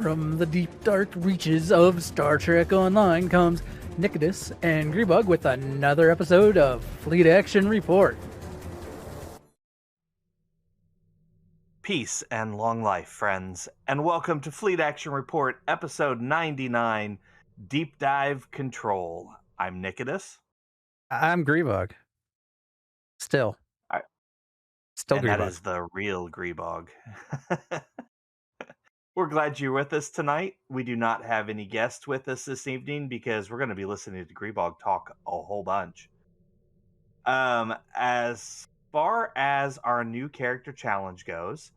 From the deep dark reaches of Star Trek Online comes Nikodas and Grebog with another episode of Fleet Action Report. Peace and long life, friends, and welcome to Fleet Action Report, episode 99, Deep Dive Control. I'm Nikodas. I'm Grebog. Still And Grebog. That is the real Grebog. We're glad you're with us tonight. We do not have any guests with us this evening because we're going to be listening to Grebog talk a whole bunch. As far as our new character challenge goes,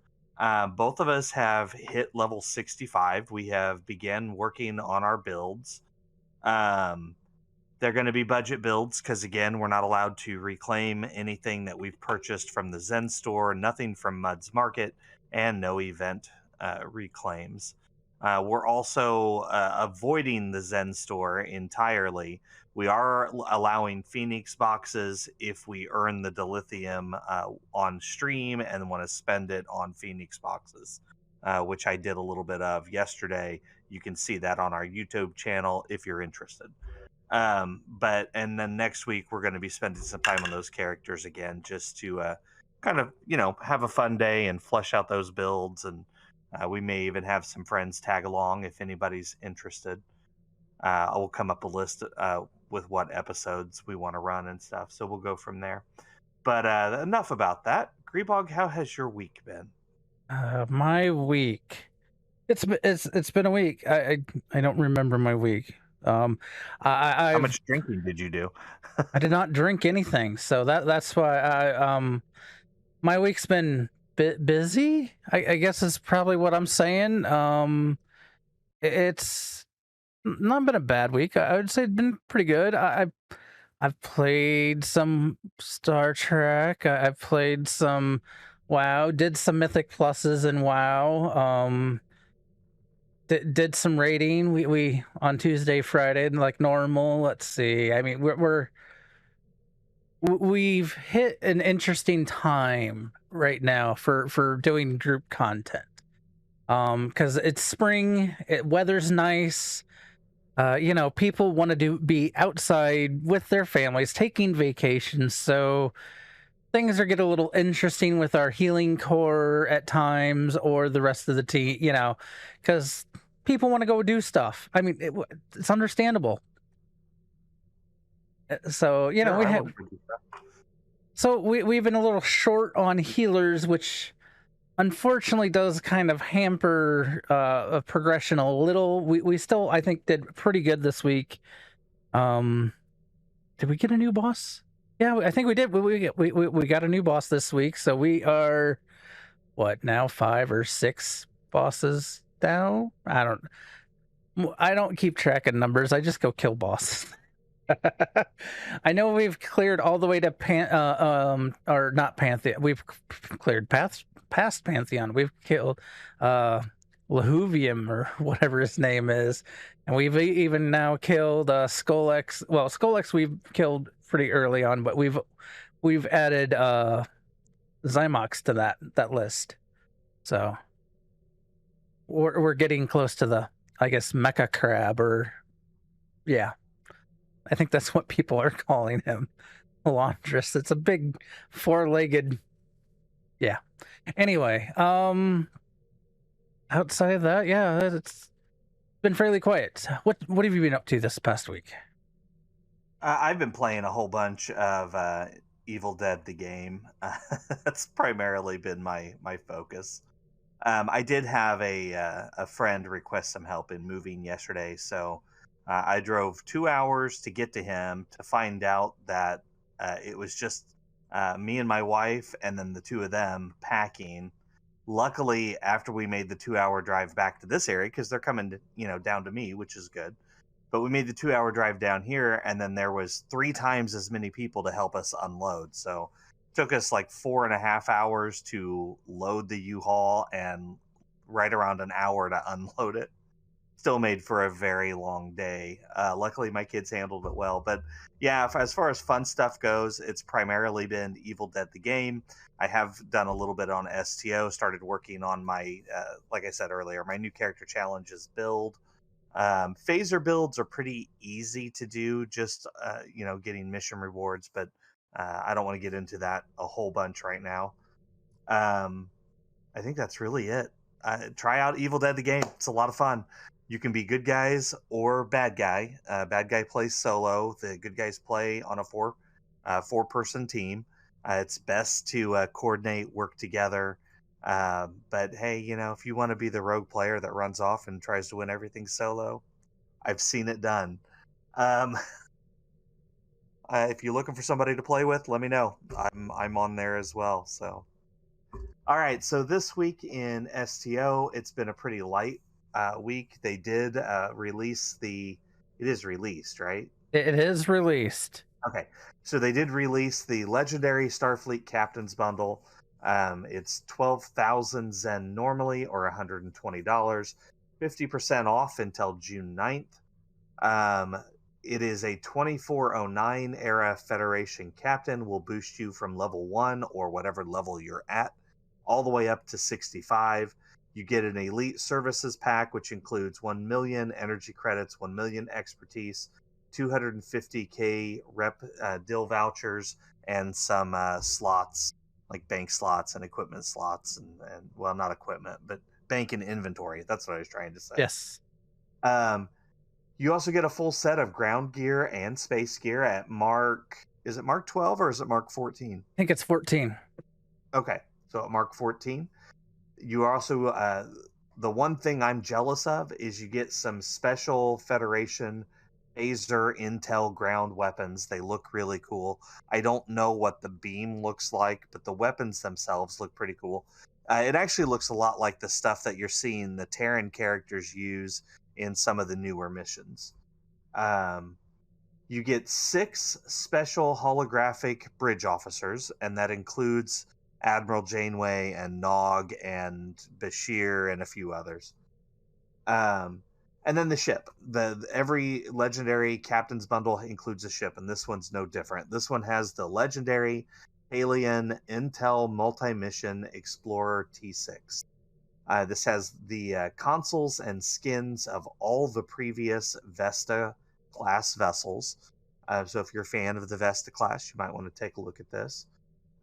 both of us have hit level 65. We have began working on our builds. They're going to be budget builds because, again, we're not allowed to reclaim anything that we've purchased from the Zen store, nothing from Mud's Market, and no event reclaims. We're also avoiding the Zen store entirely. We are allowing Phoenix boxes if we earn the dilithium on stream and want to spend it on Phoenix boxes, which I did a little bit of yesterday. You can see that on our YouTube channel if you're interested. And then next week we're going to be spending some time on those characters again, just to kind of, have a fun day and flesh out those builds. And we may even have some friends tag along if anybody's interested. I will come up a list with what episodes we want to run and stuff. So we'll go from there. But enough about that. Grebog, how has your week been? My week. It's been a week. I don't remember my week. How much drinking did you do? I did not drink anything, so that's why my week's been bit busy. I guess is probably what I'm saying. It's not been a bad week. I would say it's been pretty good. I've played some Star Trek. I've played some WoW. Did some Mythic Pluses in WoW. Did some raiding. We on Tuesday, Friday, like normal. Let's see. I mean, we've hit an interesting time right now for doing group content. Because it's spring, weather's nice. People want to be outside with their families, taking vacations. So things are getting a little interesting with our healing core at times, or the rest of the team. Because people want to go do stuff. I mean, it's understandable. So we have. So we've been a little short on healers, which unfortunately does kind of hamper a progression a little. We still, I think, did pretty good this week. Did we get a new boss? Yeah, I think we did. We got a new boss this week, so we are now 5 or 6 bosses down. I don't keep track of numbers. I just go kill bosses. I know we've cleared all the way to or not Pantheon. We've cleared past Pantheon. We've killed Lahuvium or whatever his name is, and we've even now killed Skolex. Well, Skolex we've killed pretty early on, but we've added Zymox to that list. So we're getting close to the, I guess, Mecha Crab, or yeah. I think that's what people are calling him. Elantris. It's a big 4-legged. Yeah. Anyway, outside of that, yeah, it's been fairly quiet. What have you been up to this past week? I've been playing a whole bunch of Evil Dead the game. That's primarily been my focus. I did have a friend request some help in moving yesterday, so I drove 2 hours to get to him to find out that it was just me and my wife and then the two of them packing. Luckily, after we made the 2-hour drive back to this area, because they're coming down to me, which is good, but we made the 2-hour drive down here, and then there was 3 times as many people to help us unload. So it took us like 4.5 hours to load the U-Haul and right around an hour to unload it. still made for a very long day. Luckily, my kids handled it well. But yeah, as far as fun stuff goes, it's primarily been Evil Dead the game. I have done a little bit on STO, started working on my, like I said earlier, my new character challenges build. Phaser builds are pretty easy to do, just, getting mission rewards, but I don't want to get into that a whole bunch right now. I think that's really it. Try out Evil Dead the game. It's a lot of fun. You can be good guys or bad guy. Bad guy plays solo. The good guys play on a four-person team. It's best to coordinate, work together. But hey, if you want to be the rogue player that runs off and tries to win everything solo, I've seen it done. If you're looking for somebody to play with, let me know. I'm on there as well. So, all right. So this week in STO, it's been a pretty light week. They did release it is released, right? It is released. Okay. So they did release the Legendary Starfleet Captain's Bundle. It's 12,000 Zen normally, or $120, 50% off until June 9th. It is a 2409 era Federation Captain, will boost you from level 1 or whatever level you're at, all the way up to 65. You get an Elite Services Pack, which includes 1 million energy credits, 1 million expertise, 250k rep deal vouchers, and some slots, like bank slots and equipment slots, and well, not equipment, but bank and inventory. That's what I was trying to say. Yes. You also get a full set of ground gear and space gear at is it Mark 12 or is it Mark 14? I think it's 14. Okay, so at Mark 14. You also, the one thing I'm jealous of is you get some special Federation phaser intel ground weapons. They look really cool. I don't know what the beam looks like, but the weapons themselves look pretty cool. It actually looks a lot like the stuff that you're seeing the Terran characters use in some of the newer missions. You get 6 special holographic bridge officers, and that includes Admiral Janeway and Nog and Bashir and a few others. And then the ship. Every legendary captain's bundle includes a ship, and this one's no different. This one has the legendary Alien Intel Multi-Mission Explorer T6. This has the consoles and skins of all the previous Vesta class vessels. So if you're a fan of the Vesta class, you might want to take a look at this.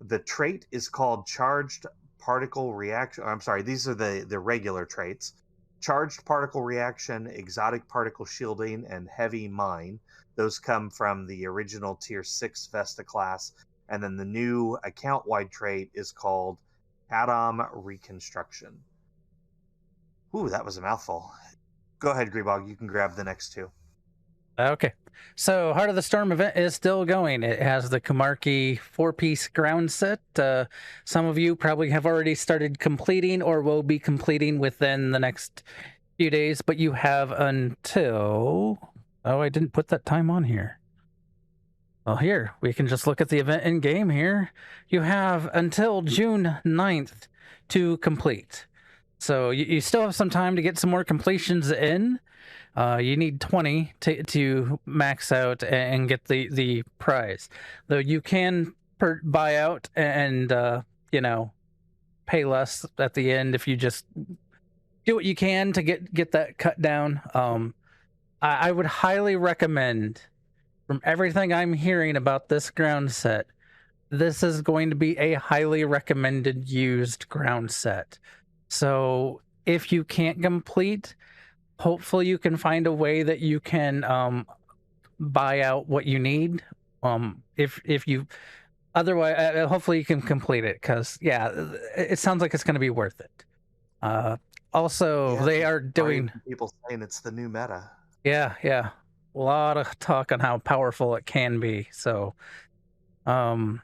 The trait is called Charged Particle Reaction. I'm sorry, these are the regular traits. Charged Particle Reaction, Exotic Particle Shielding, and Heavy Mine. Those come from the original Tier 6 Vesta class. And then the new account-wide trait is called Atom Reconstruction. Ooh, that was a mouthful. Go ahead, Grebog. You can grab the next 2. Okay. So Heart of the Storm event is still going. It has the Kumarki 4-piece ground set. Some of you probably have already started completing or will be completing within the next few days, but you have until... Oh, I didn't put that time on here. Well, here, we can just look at the event in game here. You have until June 9th to complete. So you still have some time to get some more completions in. You need 20 to max out and get the prize. Though you can buy out and, pay less at the end if you just do what you can to get that cut down. I would highly recommend, from everything I'm hearing about this ground set, this is going to be a highly recommended used ground set. So if you can't complete, hopefully you can find a way that you can buy out what you need. If you otherwise, hopefully you can complete it, because yeah, it sounds like it's going to be worth it. Also, they are doing people saying it's the new meta. Yeah, a lot of talk on how powerful it can be. So, there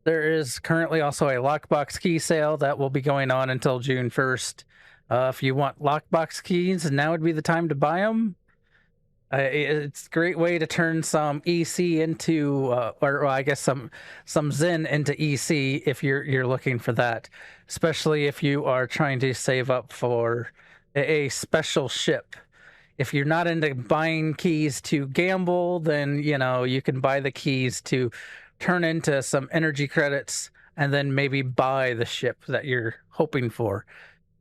is currently also a Lockbox Key Sale that will be going on until June 1st. If you want Lockbox keys, now would be the time to buy them. It's a great way to turn some EC into, or I guess some Zen into EC if you're looking for that, especially if you are trying to save up for a special ship. If you're not into buying keys to gamble, then, you know, you can buy the keys to turn into some energy credits and then maybe buy the ship that you're hoping for.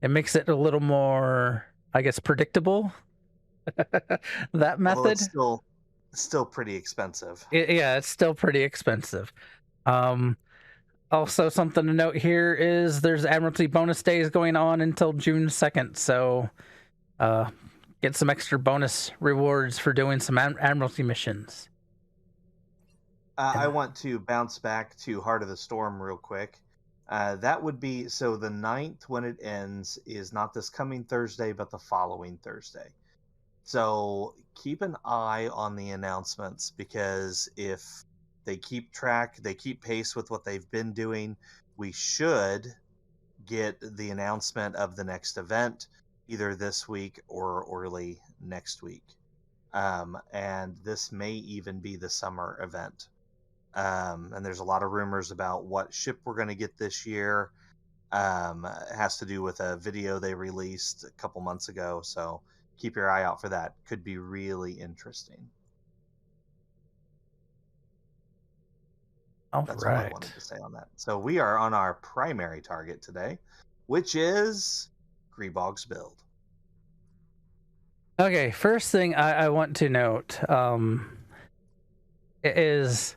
It makes it a little more, I guess, predictable. That method. Although it's still pretty expensive. Yeah, it's still pretty expensive. Also, something to note here is there's Admiralty bonus days going on until June 2nd, so get some extra bonus rewards for doing some Admiralty missions. I want to bounce back to Heart of the Storm real quick. That would be, so the 9th when it ends is not this coming Thursday, but the following Thursday. So keep an eye on the announcements, because if they keep pace with what they've been doing, we should get the announcement of the next event either this week or early next week. And this may even be the summer event. And there's a lot of rumors about what ship we're going to get this year. It has to do with a video they released a couple months ago, so keep your eye out for that. Could be really interesting. That's all I wanted to say on that. So we are on our primary target today, which is Grebog's build. Okay, first thing I want to note is,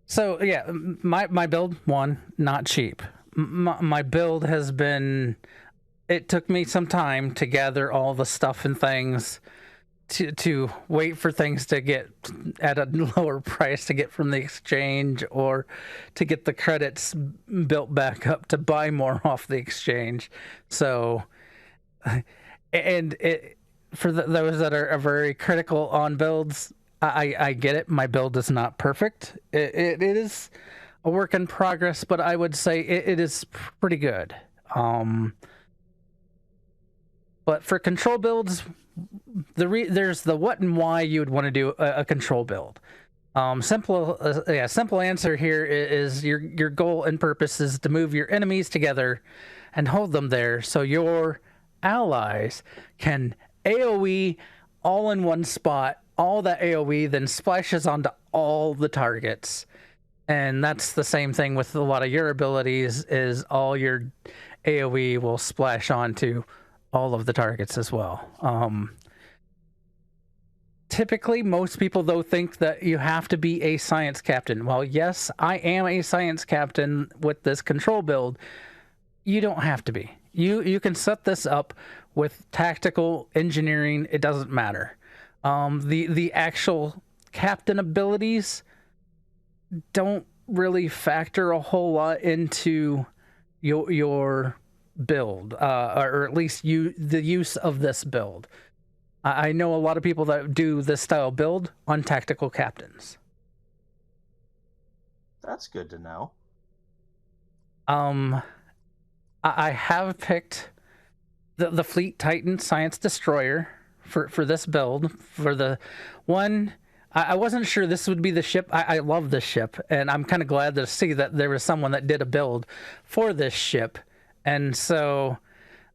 so yeah, my build, not cheap. My build has been, it took me some time to gather all the stuff and things, to wait for things to get at a lower price to get from the exchange, or to get the credits built back up to buy more off the exchange. So, and for those that are very critical on builds, I get it. My build is not perfect. It is a work in progress, but I would say it is pretty good. But for control builds, there's the what and why you would want to do a control build. Simple answer here is your goal and purpose is to move your enemies together and hold them there so your allies can AoE all in one spot. All that AoE then splashes onto all the targets. And that's the same thing with a lot of your abilities, is all your AoE will splash onto all of the targets as well. Typically, most people, though, think that you have to be a science captain. Well, yes, I am a science captain with this control build. You don't have to be. You can set this up with tactical engineering. It doesn't matter. The actual captain abilities don't really factor a whole lot into your build, or at least the use of this build. I know a lot of people that do this style build on tactical captains. That's good to know. I have picked the Fleet Titan Science Destroyer for this build. For the one, I wasn't sure this would be the ship. I love this ship, and I'm kind of glad to see that there was someone that did a build for this ship. And so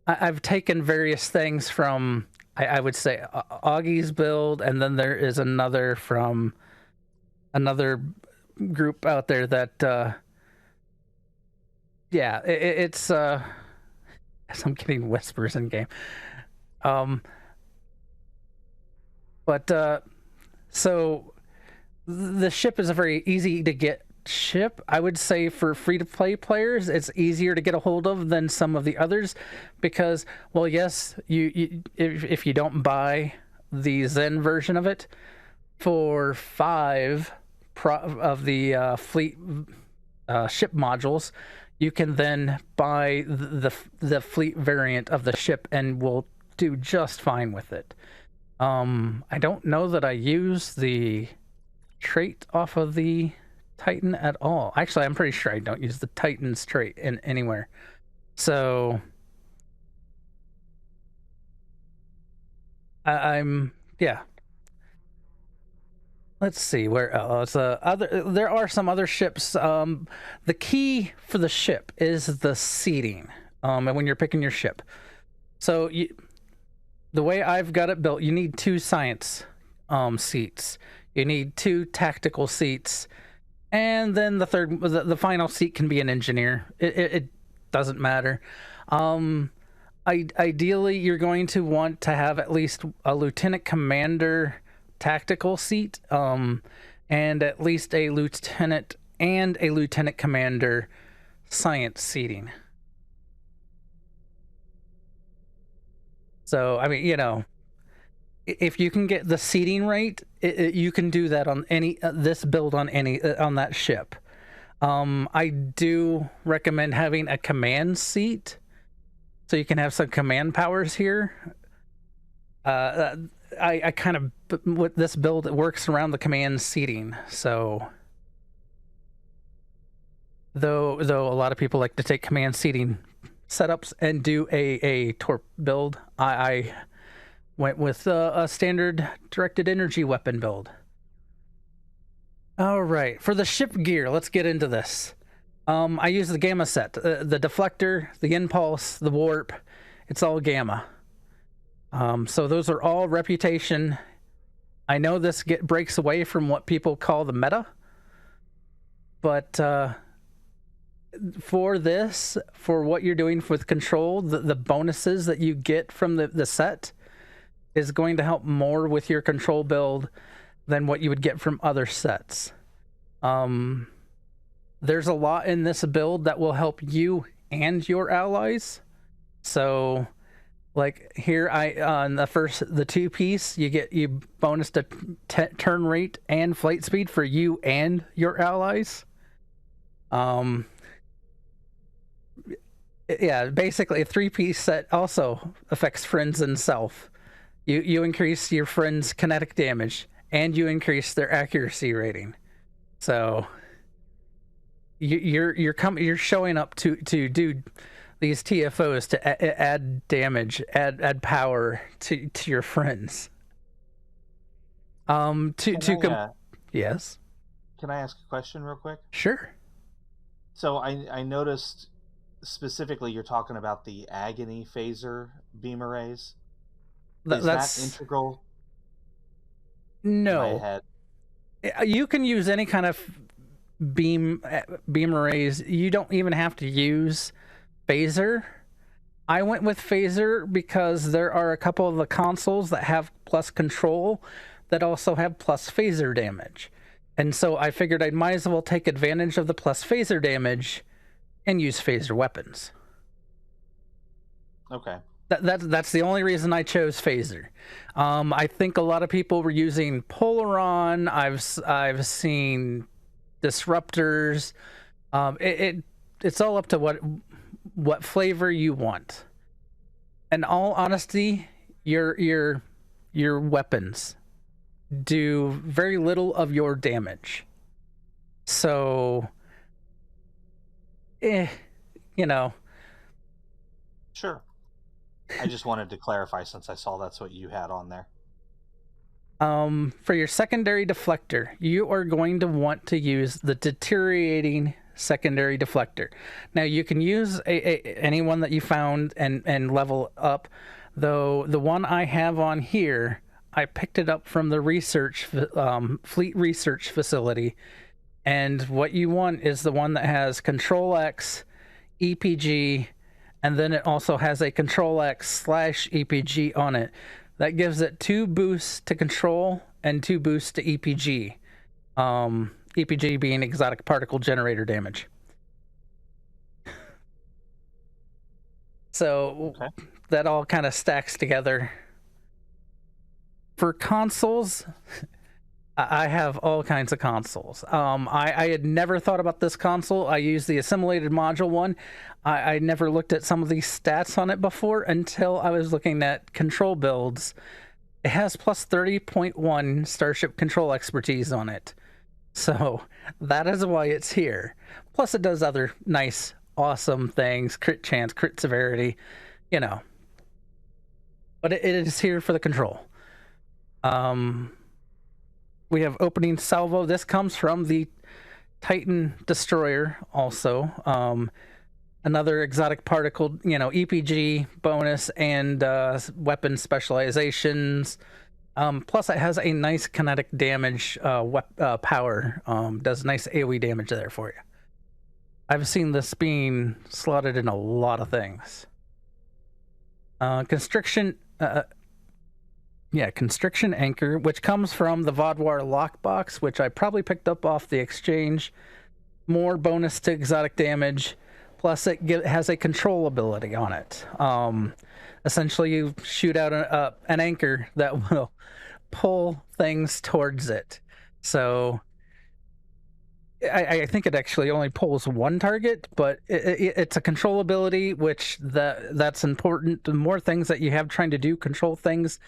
I've taken various things from, I would say, Augie's build, and then there is another from another group out there that, yeah, it's, I'm getting whispers in game. So the ship is a very easy to get ship. I would say for free-to-play players, it's easier to get a hold of than some of the others, because, well, yes, if you don't buy the Zen version of it, for 5 of the fleet ship modules, you can then buy the fleet variant of the ship and will do just fine with it. I don't know that I use the trait off of the Titan at all. Actually, I'm pretty sure I don't use the Titan's trait in anywhere. So I'm yeah. Let's see where else. There are some other ships. The key for the ship is the seating. And when you're picking your ship, so the way I've got it built, you need 2 science seats. You need 2 tactical seats, and then the final seat can be an engineer. It doesn't matter. Ideally, you're going to want to have at least a lieutenant commander tactical seat, and at least a lieutenant and a lieutenant commander science seating. So, I mean, you know, if you can get the seating rate, you can do that on any this build on any on that ship. I do recommend having a command seat, so you can have some command powers here. I kind of, with this build, it works around the command seating. So, though a lot of people like to take command seating setups and do a torp build, I went with a standard directed energy weapon build. All right, for the ship gear, let's get into this. I use the gamma set, the deflector, the impulse, the warp. It's all gamma. So those are all reputation. I know this breaks away from what people call the meta, but for this, for what you're doing with control, the bonuses that you get from the set is going to help more with your control build than what you would get from other sets. There's a lot in this build that will help you and your allies. So, like here, on the 2-piece, you bonus to turn rate and flight speed for you and your allies. Yeah, basically a 3-piece set also affects friends and self. You increase your friends' kinetic damage, and you increase their accuracy rating. So you're showing up to do these TFOs to add damage, add power to your friends. Yes. Can I ask a question real quick? Sure. So I noticed specifically you're talking about the agony phaser beam arrays. Is that integral? No. You can use any kind of beam arrays. You don't even have to use phaser. I went with phaser because there are a couple of the consoles that have plus control that also have plus phaser damage. And so I figured I might as well take advantage of the plus phaser damage and use phaser weapons. Okay. That's the only reason I chose phaser. I think a lot of people were using Polaron. I've seen disruptors. It's all up to what flavor you want. In all honesty, your weapons do very little of your damage. So, you know. Sure. I just wanted to clarify since I saw that's what you had on there. For your secondary deflector, you are going to want to use the deteriorating secondary deflector. Now, you can use any one that you found and level up, though the one I have on here, I picked it up from the fleet research facility, and what you want is the one that has Control X, EPG, and then it also has a Control X/EPG on it. That gives it 2 boosts to control and 2 boosts to EPG. EPG being exotic particle generator damage. So that all kind of stacks together. For consoles, I have all kinds of consoles. I had never thought about this console. I used the assimilated module one. I never looked at some of these stats on it before until I was looking at control builds. It has plus 30.1 Starship control expertise on it. So that is why it's here. Plus it does other nice, awesome things. Crit chance, crit severity, you know. But it is here for the control. We have opening salvo. This comes from the Titan destroyer also. another exotic particle, you know, EPG bonus and weapon specializations. Plus, it has a nice kinetic damage power. Does nice AoE damage there for you. I've seen this being slotted in a lot of things. Constriction Anchor, which comes from the Vodwar Lockbox, which I probably picked up off the exchange. More bonus to exotic damage, plus it has a control ability on it. Essentially, you shoot out an anchor that will pull things towards it. So I think it actually only pulls one target, but it's a control ability, which that's important. The more things that you have trying to do control things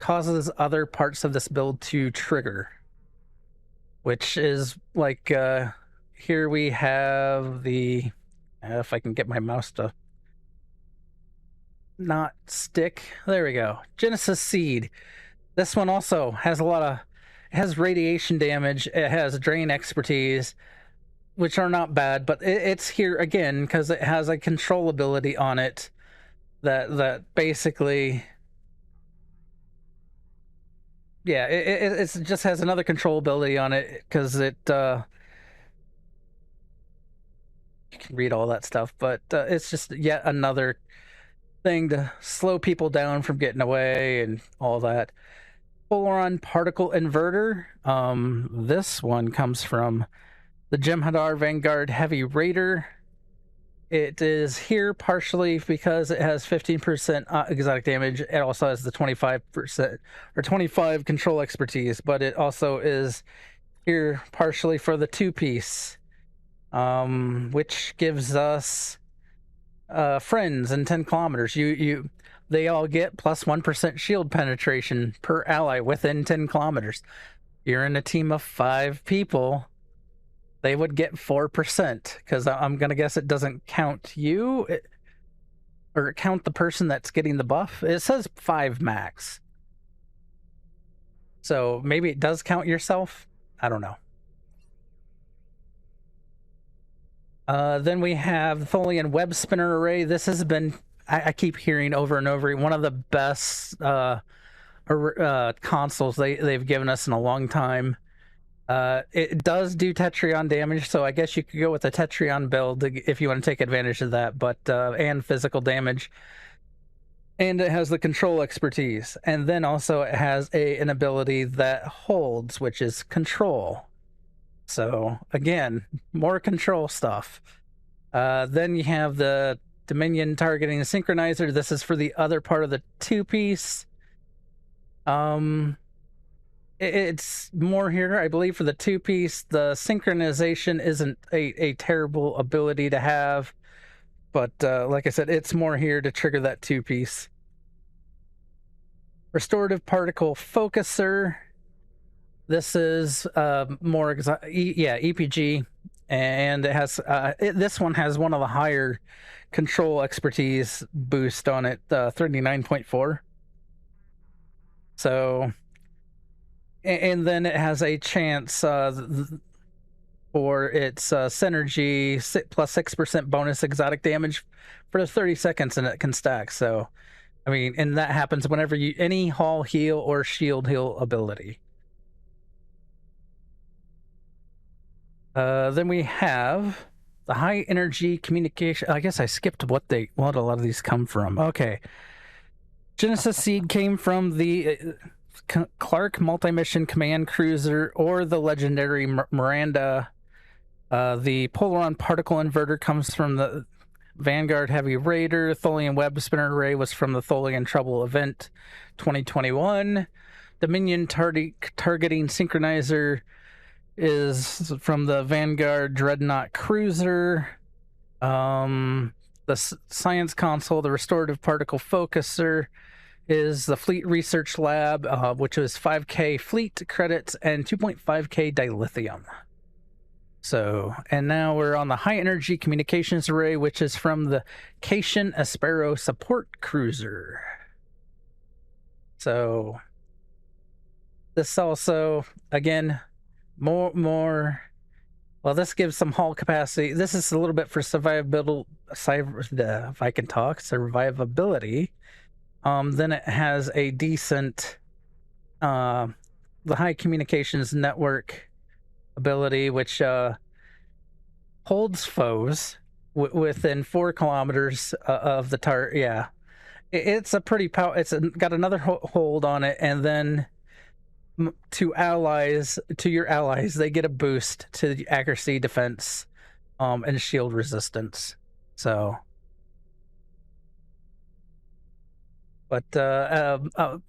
causes other parts of this build to trigger, which is like here we have the if I can get my mouse to not stick, there we go, Genesis Seed. This one also has it has radiation damage, it has drain expertise, which are not bad, but it's here again because it has a control ability on it that basically, yeah, it just has another control ability on it because it you can read all that stuff, but it's just yet another thing to slow people down from getting away and all that. Boron Particle Inverter. This one comes from the Cmdr Vanguard Heavy Raider. It is here partially because it has 15% exotic damage. It also has the 25% or 25 control expertise, but it also is here partially for the 2-piece, which gives us friends in 10 kilometers. They all get plus 1% shield penetration per ally within 10 kilometers. You're in a team of 5 people, they would get 4%, because I'm going to guess it doesn't count you, or count the person that's getting the buff. It says 5 max. So maybe it does count yourself. I don't know. Then we have the Tholian Web Spinner Array. This has been, I keep hearing over and over, one of the best consoles they've given us in a long time. It does do Tetrion damage, so I guess you could go with a Tetrion build if you want to take advantage of that, but and physical damage. And it has the control expertise. And then also it has an ability that holds, which is control. So again, more control stuff. Then you have the Dominion Targeting Synchronizer. This is for the other part of the 2-piece. It's more here, I believe, for the 2-piece. The synchronization isn't a terrible ability to have, but like I said, it's more here to trigger that 2-piece. Restorative Particle Focuser. This is more EPG, and it has this one has one of the higher control expertise boost on it, 39.4. So, and then it has a chance for its synergy plus 6% bonus exotic damage for 30 seconds, and it can stack. So, I mean, and that happens whenever you any hull heal or shield heal ability. Then we have the high energy communication. I guess I skipped what a lot of these come from. Okay. Genesis Seed came from the Clark Multi-Mission Command Cruiser or the legendary Miranda. The Polaron Particle Inverter comes from the Vanguard Heavy Raider. Tholian Web Spinner Array was from the Tholian Trouble Event 2021. Dominion Targeting Synchronizer is from the Vanguard Dreadnought Cruiser. The Science Console, the Restorative Particle Focuser, is the Fleet Research Lab, which is 5k fleet credits and 2.5k dilithium. So, and now we're on the High Energy Communications Array, which is from the Cation Aspero Support Cruiser. So, this also, again, more Well, this gives some hull capacity. This is a little bit for survivability, if I can talk, survivability. Then it has a decent, the high communications network ability, which holds foes within 4 kilometers of the target. Yeah, it's a pretty power. It's got another hold on it, and then to your allies, they get a boost to the accuracy, defense, and shield resistance. So, but the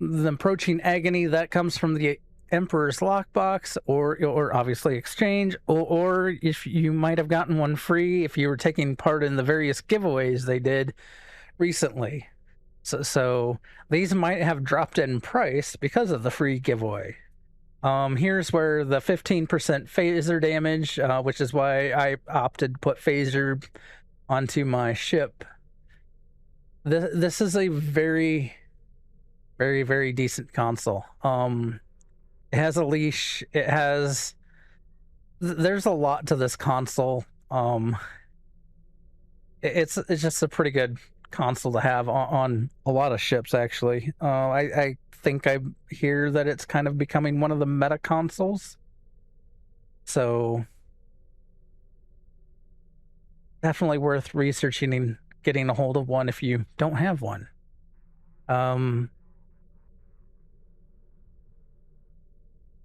approaching agony that comes from the Emperor's lockbox, or obviously exchange, or if you might have gotten one free if you were taking part in the various giveaways they did recently. So these might have dropped in price because of the free giveaway. Here's where the 15% phaser damage, which is why I opted to put phaser onto my ship. This is a very, very, very decent console. It has a leash. There's a lot to this console. It's just a pretty good console to have on a lot of ships, actually. I think I hear that it's kind of becoming one of the meta consoles. So definitely worth researching and getting a hold of one if you don't have one.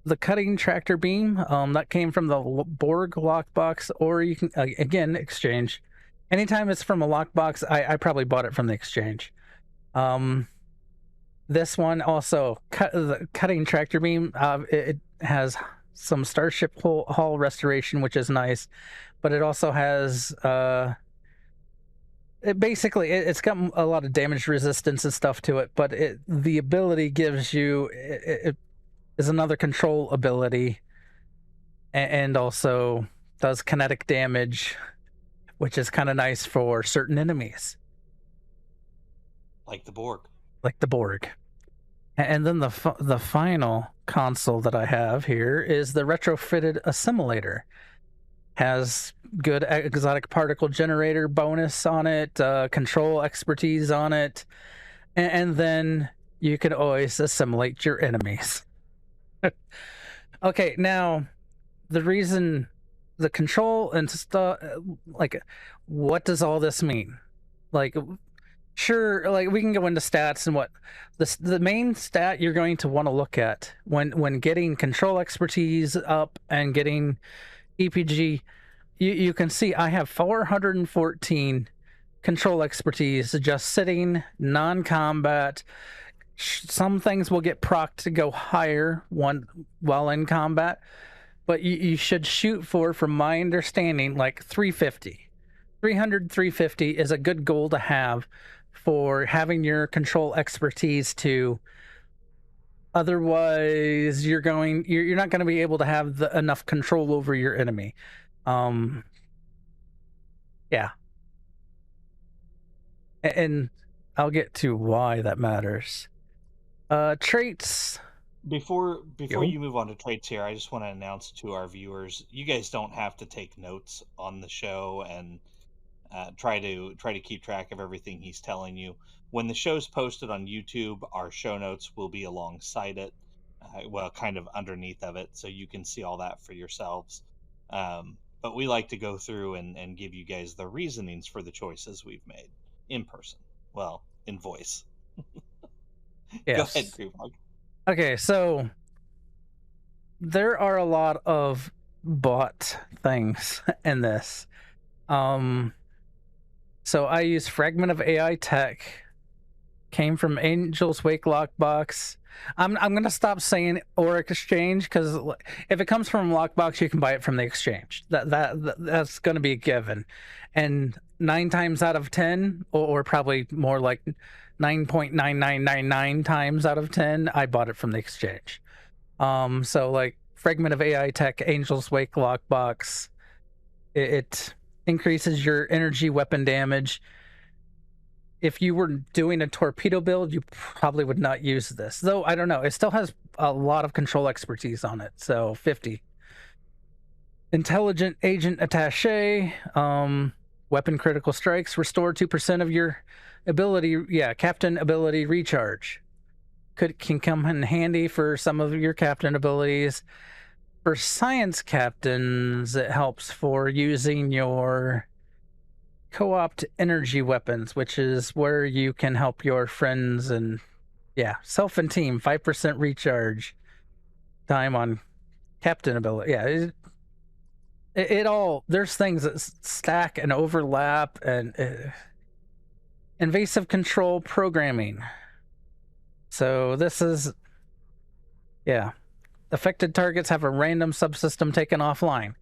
The cutting tractor beam, that came from the Borg lockbox, or you can, again, exchange. Anytime it's from a lockbox, I probably bought it from the exchange. This one also, the cutting tractor beam, it has some Starship hull restoration, which is nice, but it also has, it's got a lot of damage resistance and stuff to it, but the ability gives you, it is another control ability, and also does kinetic damage, which is kind of nice for certain enemies. Like the Borg. And then the final console that I have here is the retrofitted assimilator. Has good exotic particle generator bonus on it, control expertise on it, and then you can always assimilate your enemies. Okay, now the reason, the control and stuff, like, what does all this mean? Like, sure, like, we can go into stats and what the main stat you're going to want to look at when getting control expertise up and getting EPG. You can see I have 414 control expertise just sitting non-combat. Some things will get procced to go higher while in combat, but you should shoot for, from my understanding, like 350. 350 is a good goal to have for having your control expertise to. Otherwise, you're not going to be able to have enough control over your enemy. Yeah. And I'll get to why that matters. Traits. Before you move on to traits here, I just want to announce to our viewers, you guys don't have to take notes on the show and try to keep track of everything he's telling you. When the show's posted on YouTube, our show notes will be alongside it, kind of underneath of it, so you can see all that for yourselves. But we like to go through and give you guys the reasonings for the choices we've made in person. Well, in voice. Yes. Go ahead, Grebog. Okay, so there are a lot of bot things in this. So I use Fragment of AI Tech. Came from Angel's Wake Lockbox. I'm gonna stop saying or exchange, because if it comes from Lockbox, you can buy it from the exchange. That's gonna be a given. And 9 times out of 10, or probably more like 9.9999 times out of 10, I bought it from the exchange. So like Fragment of AI Tech, Angel's Wake Lockbox, it increases your energy weapon damage. If you were doing a torpedo build, you probably would not use this. Though, I don't know. It still has a lot of control expertise on it. So 50. Intelligent Agent Attaché, weapon critical strikes, restore 2% of your ability, captain ability recharge. Can come in handy for some of your captain abilities. For science captains, it helps for using your co-opt energy weapons, which is where you can help your friends and self and team 5% recharge time on captain ability. It all, there's things that stack and overlap. And invasive control programming. So this is affected targets have a random subsystem taken offline,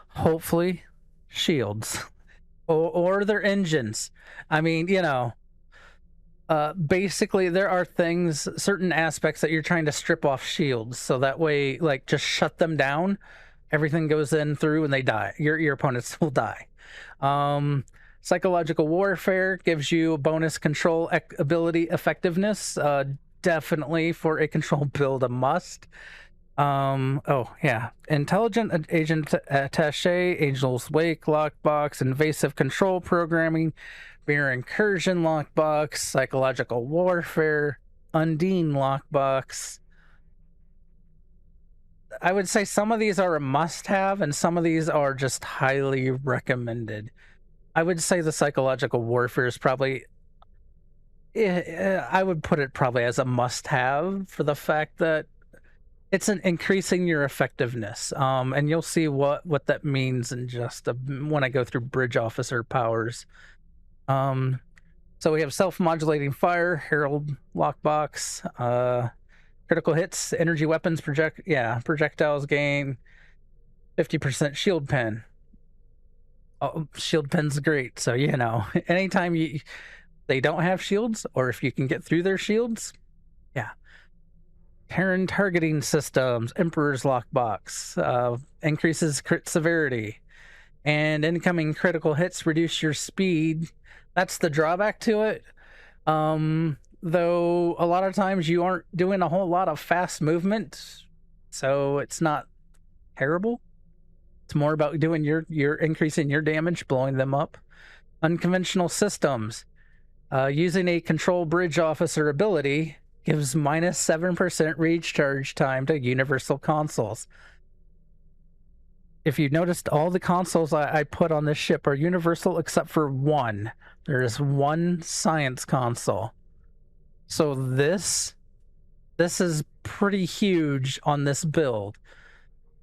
hopefully shields or their engines. I mean, basically there are things, certain aspects that you're trying to strip off shields, so that way, like, just shut them down, everything goes in through and they die. Your opponents will die. Psychological warfare gives you a bonus control ability effectiveness. Definitely for a control build, a must. Intelligent Agent Attaché, Angel's Wake Lockbox, Invasive Control Programming, Mere Incursion Lockbox, Psychological Warfare, Undine Lockbox. I would say some of these are a must-have, and some of these are just highly recommended. I would say the Psychological Warfare is probably... I would put it probably as a must-have for the fact that it's increasing your effectiveness. And you'll see what that means in just when I go through bridge officer powers. So we have self-modulating fire, Herald Lockbox, critical hits, energy weapons, projectiles gain 50% shield pen. Oh, shield pen's great. So, anytime they don't have shields, or if you can get through their shields, Terran targeting systems, Emperor's Lockbox, increases crit severity, and incoming critical hits reduce your speed. That's the drawback to it. Though a lot of times you aren't doing a whole lot of fast movement, so it's not terrible. It's more about doing your increasing your damage, blowing them up. Unconventional systems, using a control bridge officer ability gives minus 7% recharge time to universal consoles. If you noticed, all the consoles I put on this ship are universal except for one. There is one science console. So this is pretty huge on this build,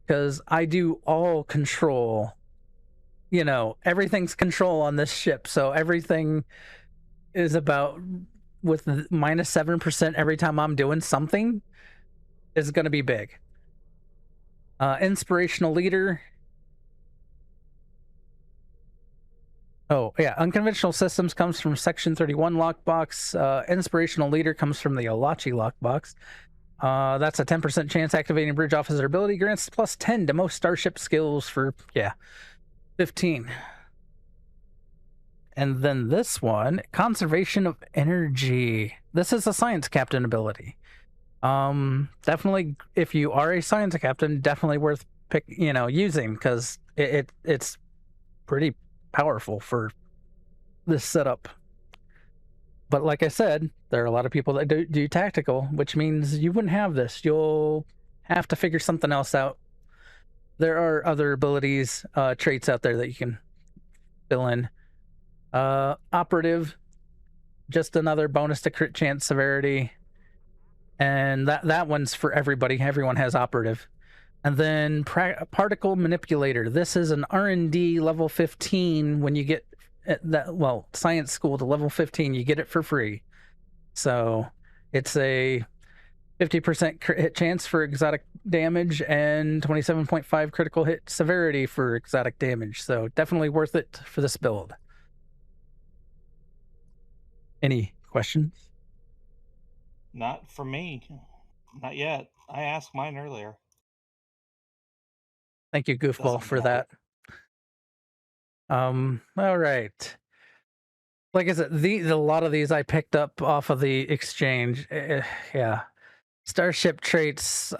because I do all control. Everything's control on this ship, so everything is about, with minus 7% every time I'm doing something, is going to be big. Inspirational Leader. Unconventional systems comes from Section 31 Lockbox. Inspirational Leader comes from the Olachi Lockbox. That's a 10% chance activating bridge officer ability, grants plus 10 to most starship skills for 15. And then this one, Conservation of Energy. This is a science captain ability. Definitely, if you are a science captain, definitely worth using, because it's pretty powerful for this setup. But like I said, there are a lot of people that do tactical, which means you wouldn't have this. You'll have to figure something else out. There are other abilities, traits out there that you can fill in. Operative, just another bonus to crit chance severity, and that one's for everybody. Everyone has operative. And then particle manipulator. This is an R&D level 15. When you get science school to level 15, you get it for free. So it's a 50% hit chance for exotic damage and 27.5 critical hit severity for exotic damage. So definitely worth it for this build. Any questions? Not for me. Not yet. I asked mine earlier. Thank you, Goofball, for that. All right. Like I said, a lot of these I picked up off of the exchange. Starship Traits.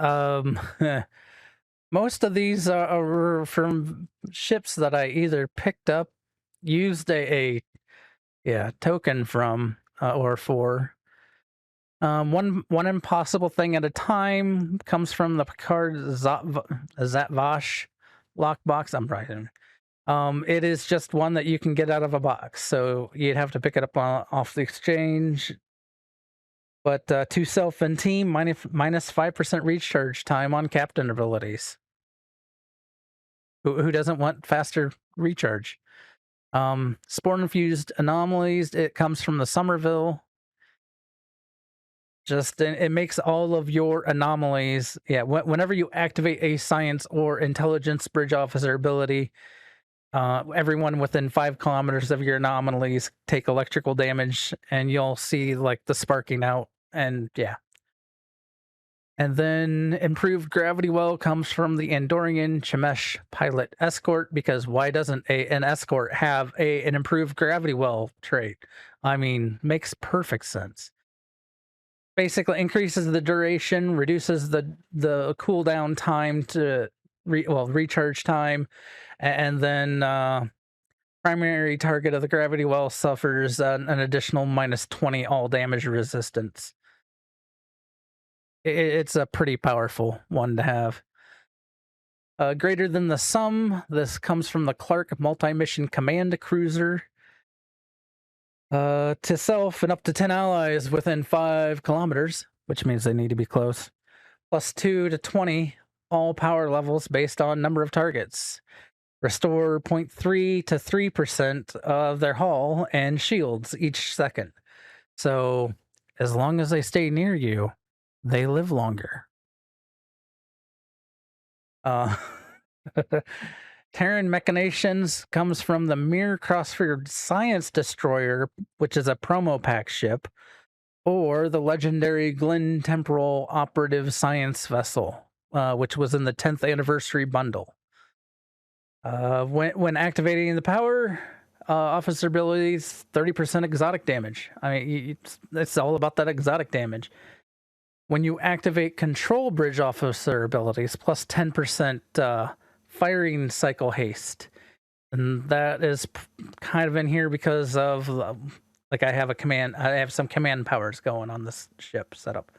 Most of these are from ships that I either picked up, used a token from, or for. One impossible thing at a time comes from the Picard Zatvash lockbox. I'm writing. It is just one that you can get out of a box, so you'd have to pick it up off the exchange. But to self and team, minus 5% recharge time on captain abilities. Who doesn't want faster recharge? Spore-infused anomalies. It comes from the Somerville. Just it makes all of your anomalies. Yeah, whenever you activate a science or intelligence bridge officer ability, everyone within 5 kilometers of your anomalies take electrical damage, and you'll see like the sparking out, and yeah. And then improved gravity well comes from the Andorian Chemesh pilot escort, because why doesn't an escort have an improved gravity well trait? I mean, makes perfect sense. Basically increases the duration, reduces the cooldown time to recharge time, and then primary target of the gravity well suffers an additional minus 20 all damage resistance. It's a pretty powerful one to have. Greater than the sum. This comes from the Clark multi-mission command cruiser. To self and up to 10 allies within 5 kilometers, which means they need to be close. Plus 2 to 20 all power levels based on number of targets. Restore 0.3 to 3% of their hull and shields each second. So as long as they stay near you, they live longer. Terran Mechanations comes from the Mir Crossfield Science Destroyer, which is a promo pack ship, or the legendary Glen Temporal Operative Science Vessel, which was in the 10th anniversary bundle. When activating the power, officer abilities, 30% exotic damage. I mean, it's all about that exotic damage. When you activate control bridge officer abilities, plus 10% firing cycle haste. And that is kind of in here because of, like, I have some command powers going on this ship setup.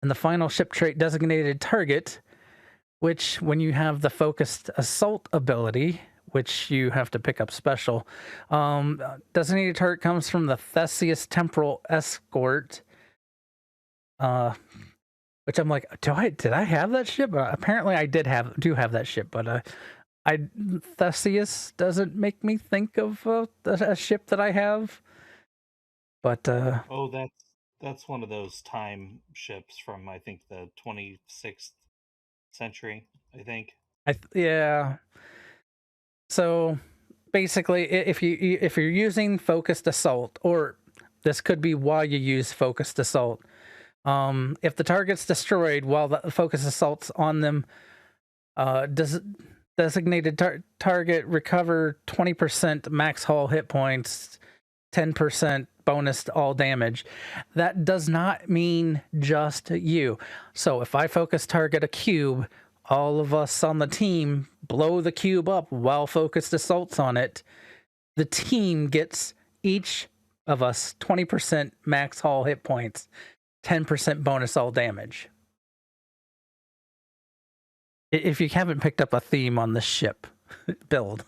And the final ship trait, designated target, which when you have the focused assault ability, which you have to pick up special, designated target comes from the Theseus Temporal Escort, which I'm like, did I have that ship? Apparently I do have that ship, but Theseus doesn't make me think of a ship that I have. But that's one of those time ships from, I think, the 26th century, I think. Yeah. So basically, if you're using focused assault, or this could be why you use focused assault, if the target's destroyed while the focus assault's on them, designated target recover 20% max hull hit points, 10% bonus to all damage. That does not mean just you. So if I focus target a cube, all of us on the team blow the cube up while focused assault's on it. The team gets, each of us, 20% max hull hit points, 10% bonus all damage. If you haven't picked up a theme on this ship build,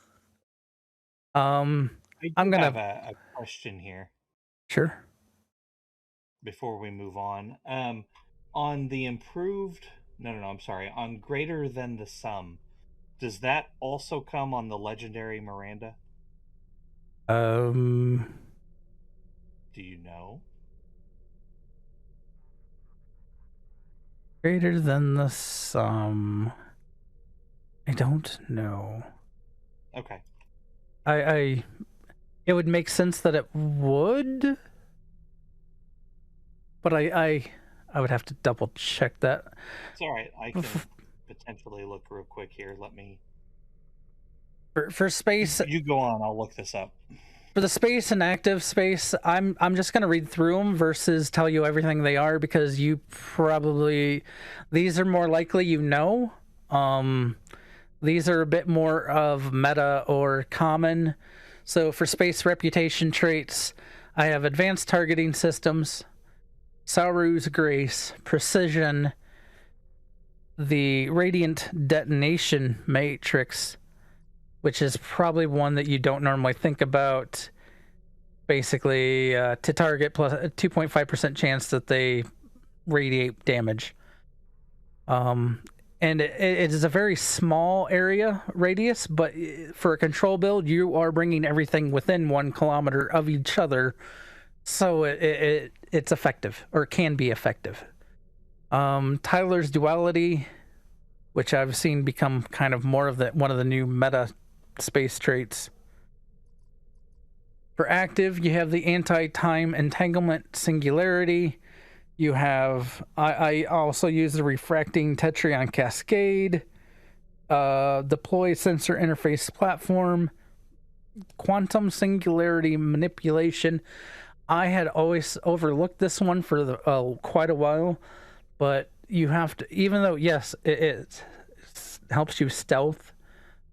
I'm gonna have a question here. Sure. Before we move on, on the improved, on greater than the sum, does that also come on the legendary Miranda? Do you know? Greater than the sum. I don't know. Okay. It would make sense that it would, but I would have to double check that. It's all right. I can potentially look real quick here. Let me. For space. You go on. I'll look this up. For the space and active space, I'm just gonna read through them versus tell you everything they are, because you probably, these are more likely you know. These are a bit more of meta or common. So for space reputation traits, I have advanced targeting systems, Sauru's Grace, precision, the radiant detonation matrix, which is probably one that you don't normally think about. Basically, to target plus a 2.5% chance that they radiate damage. And it is a very small area radius, but for a control build, you are bringing everything within 1 kilometer of each other, so it's effective, or can be effective. Tyler's Duality, which I've seen become kind of more of one of the new meta space traits. For active, you have the anti-time entanglement Singularity. You have, I also use the refracting Tetryon Cascade, deploy sensor interface platform, quantum singularity manipulation. I had always overlooked this one for quite a while, but you have to, even though, yes, it helps you stealth,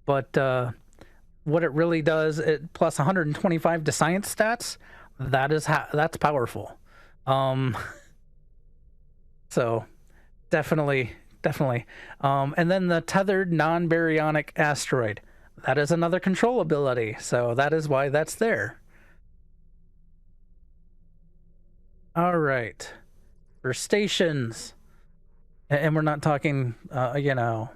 but what it really does, it plus 125 to science stats, that's powerful. So definitely. And then the tethered non-baryonic asteroid, that is another control ability, so that is why that's there. All right, for stations, and we're not talking, we're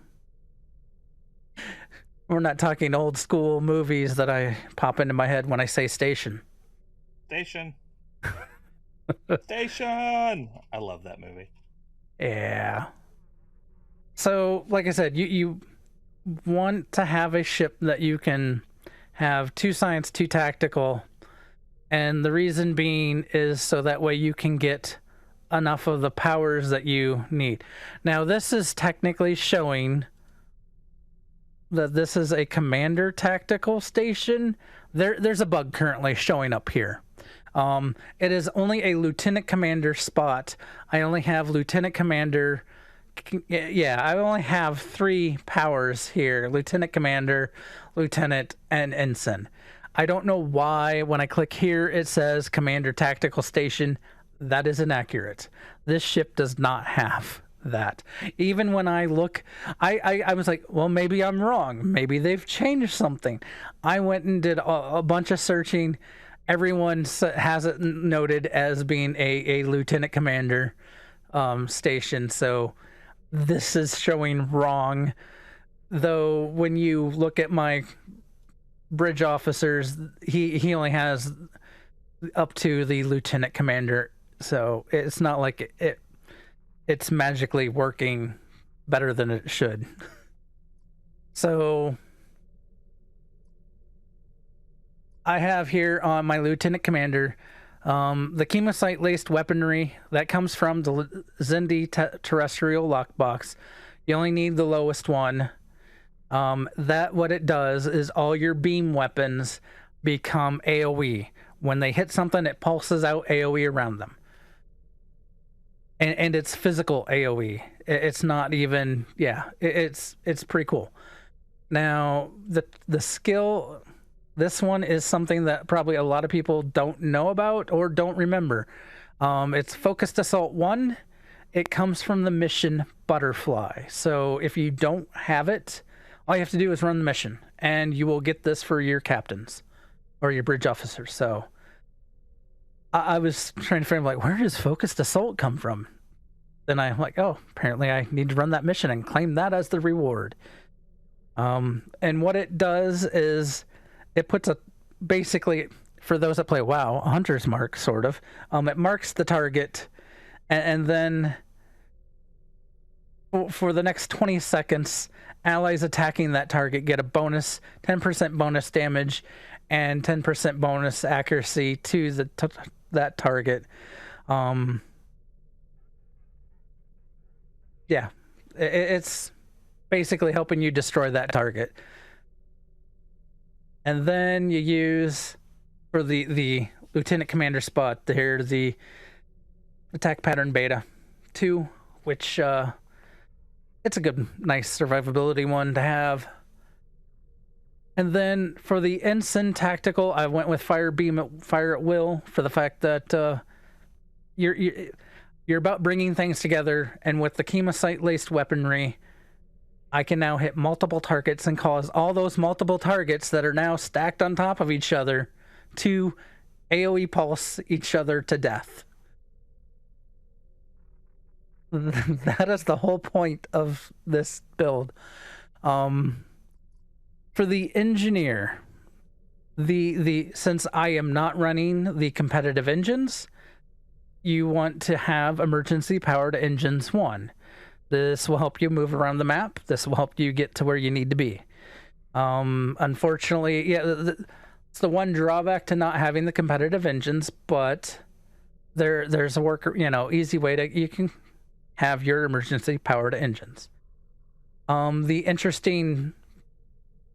not talking old school movies that I pop into my head when I say station. Station. Station. I love that movie. Yeah. So, like I said, you want to have a ship that you can have 2 science, 2 tactical, and the reason being is so that way you can get enough of the powers that you need. Now, this is technically showing that this is a commander tactical station. There's a bug currently showing up here. It is only a lieutenant commander spot. I only have lieutenant commander. Yeah, I only have 3 powers here: lieutenant commander, lieutenant, and ensign. I don't know why when I click here it says commander tactical station. That is inaccurate. This ship does not have that. Even when I look, I was like, well, maybe I'm wrong. Maybe they've changed something. I went and did a bunch of searching. Everyone has it noted as being a lieutenant commander station, so this is showing wrong. Though when you look at my bridge officers, he only has up to the lieutenant commander, so it's not like it's magically working better than it should. So I have here on my lieutenant commander the chemosite laced weaponry that comes from the Xindi terrestrial lockbox. You only need the lowest one. That what it does is all your beam weapons become AoE. When they hit something, it pulses out AoE around them. And it's physical AoE. It's not even, it's pretty cool. Now, the skill, this one is something that probably a lot of people don't know about or don't remember. It's Focused Assault 1. It comes from the mission Butterfly. So if you don't have it, all you have to do is run the mission, and you will get this for your captains or your bridge officers. So I was trying to frame, like, where does Focused Assault come from? Then I'm like, oh, apparently I need to run that mission and claim that as the reward. And what it does is it puts basically, for those that play WoW, a hunter's mark, sort of. It marks the target, and then for the next 20 seconds, allies attacking that target get a bonus, 10% bonus damage, and 10% bonus accuracy to that target. It's basically helping you destroy that target. And then you use, for the lieutenant commander spot there, the attack pattern beta 2, which it's a good, nice survivability one to have. And then for the ensign tactical, I went with fire at will for the fact that you're about bringing things together, and with the chemosite laced weaponry, I can now hit multiple targets and cause all those multiple targets that are now stacked on top of each other to AoE pulse each other to death. That is the whole point of this build. For the engineer, since I am not running the competitive engines, you want to have emergency powered engines 1. This will help you move around the map. This will help you get to where you need to be. Unfortunately, yeah, it's the one drawback to not having the competitive engines, but there's a easy way to you can have your emergency powered engines. The interesting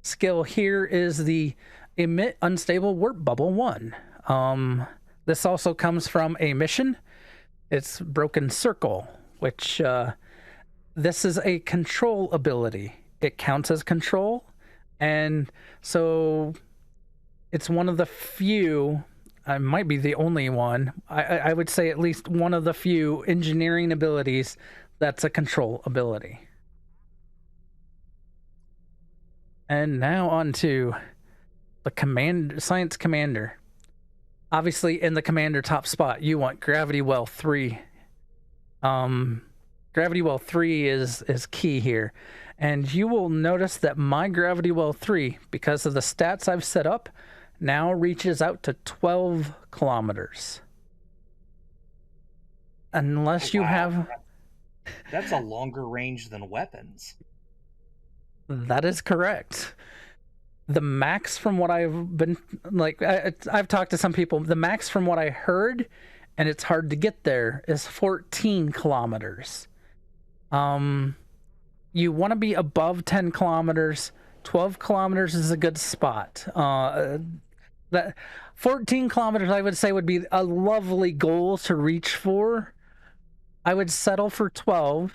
skill here is the Emit Unstable Warp Bubble 1. This also comes from a mission. It's Broken Circle, which this is a control ability. It counts as control, and so it's one of the few, I might be the only one, I would say at least one of the few engineering abilities that's a control ability. And now on to the Science Commander. Obviously, in the Commander top spot, you want Gravity Well 3. Gravity Well 3 is key here. And you will notice that my Gravity Well 3, because of the stats I've set up, now reaches out to 12 kilometers. Unless you have... That's a longer range than weapons. That is correct. The max from what I've been... I've talked to some people. The max from what I heard, and it's hard to get there, is 14 kilometers. You want to be above 10 kilometers. 12 kilometers is a good spot. That 14 kilometers, I would say, would be a lovely goal to reach for. I would settle for 12,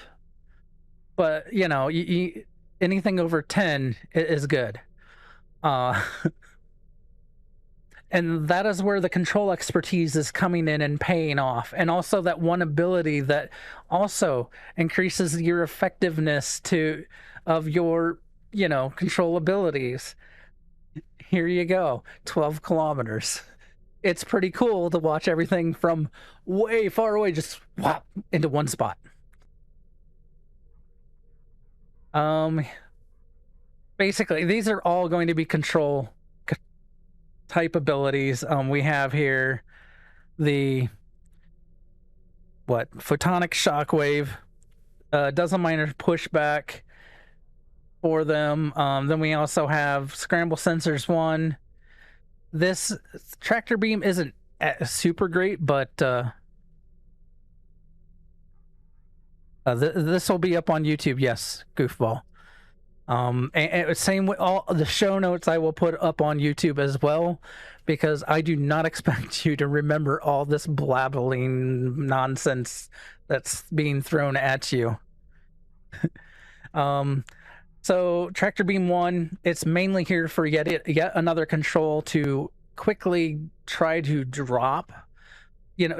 but anything over 10 is good. And that is where the control expertise is coming in and paying off. And also that one ability that also increases your effectiveness of your, control abilities. Here you go, 12 kilometers. It's pretty cool to watch everything from way far away just whop into one spot. Basically, these are all going to be control type abilities. We have here the photonic shockwave, does a minor pushback for them. Then we also have scramble sensors 1. This tractor beam isn't super great, but this will be up on YouTube. Yes, goofball. And same with all the show notes I will put up on YouTube as well, because I do not expect you to remember all this blabbling nonsense that's being thrown at you. So Tractor Beam 1, it's mainly here for yet another control to quickly try to drop.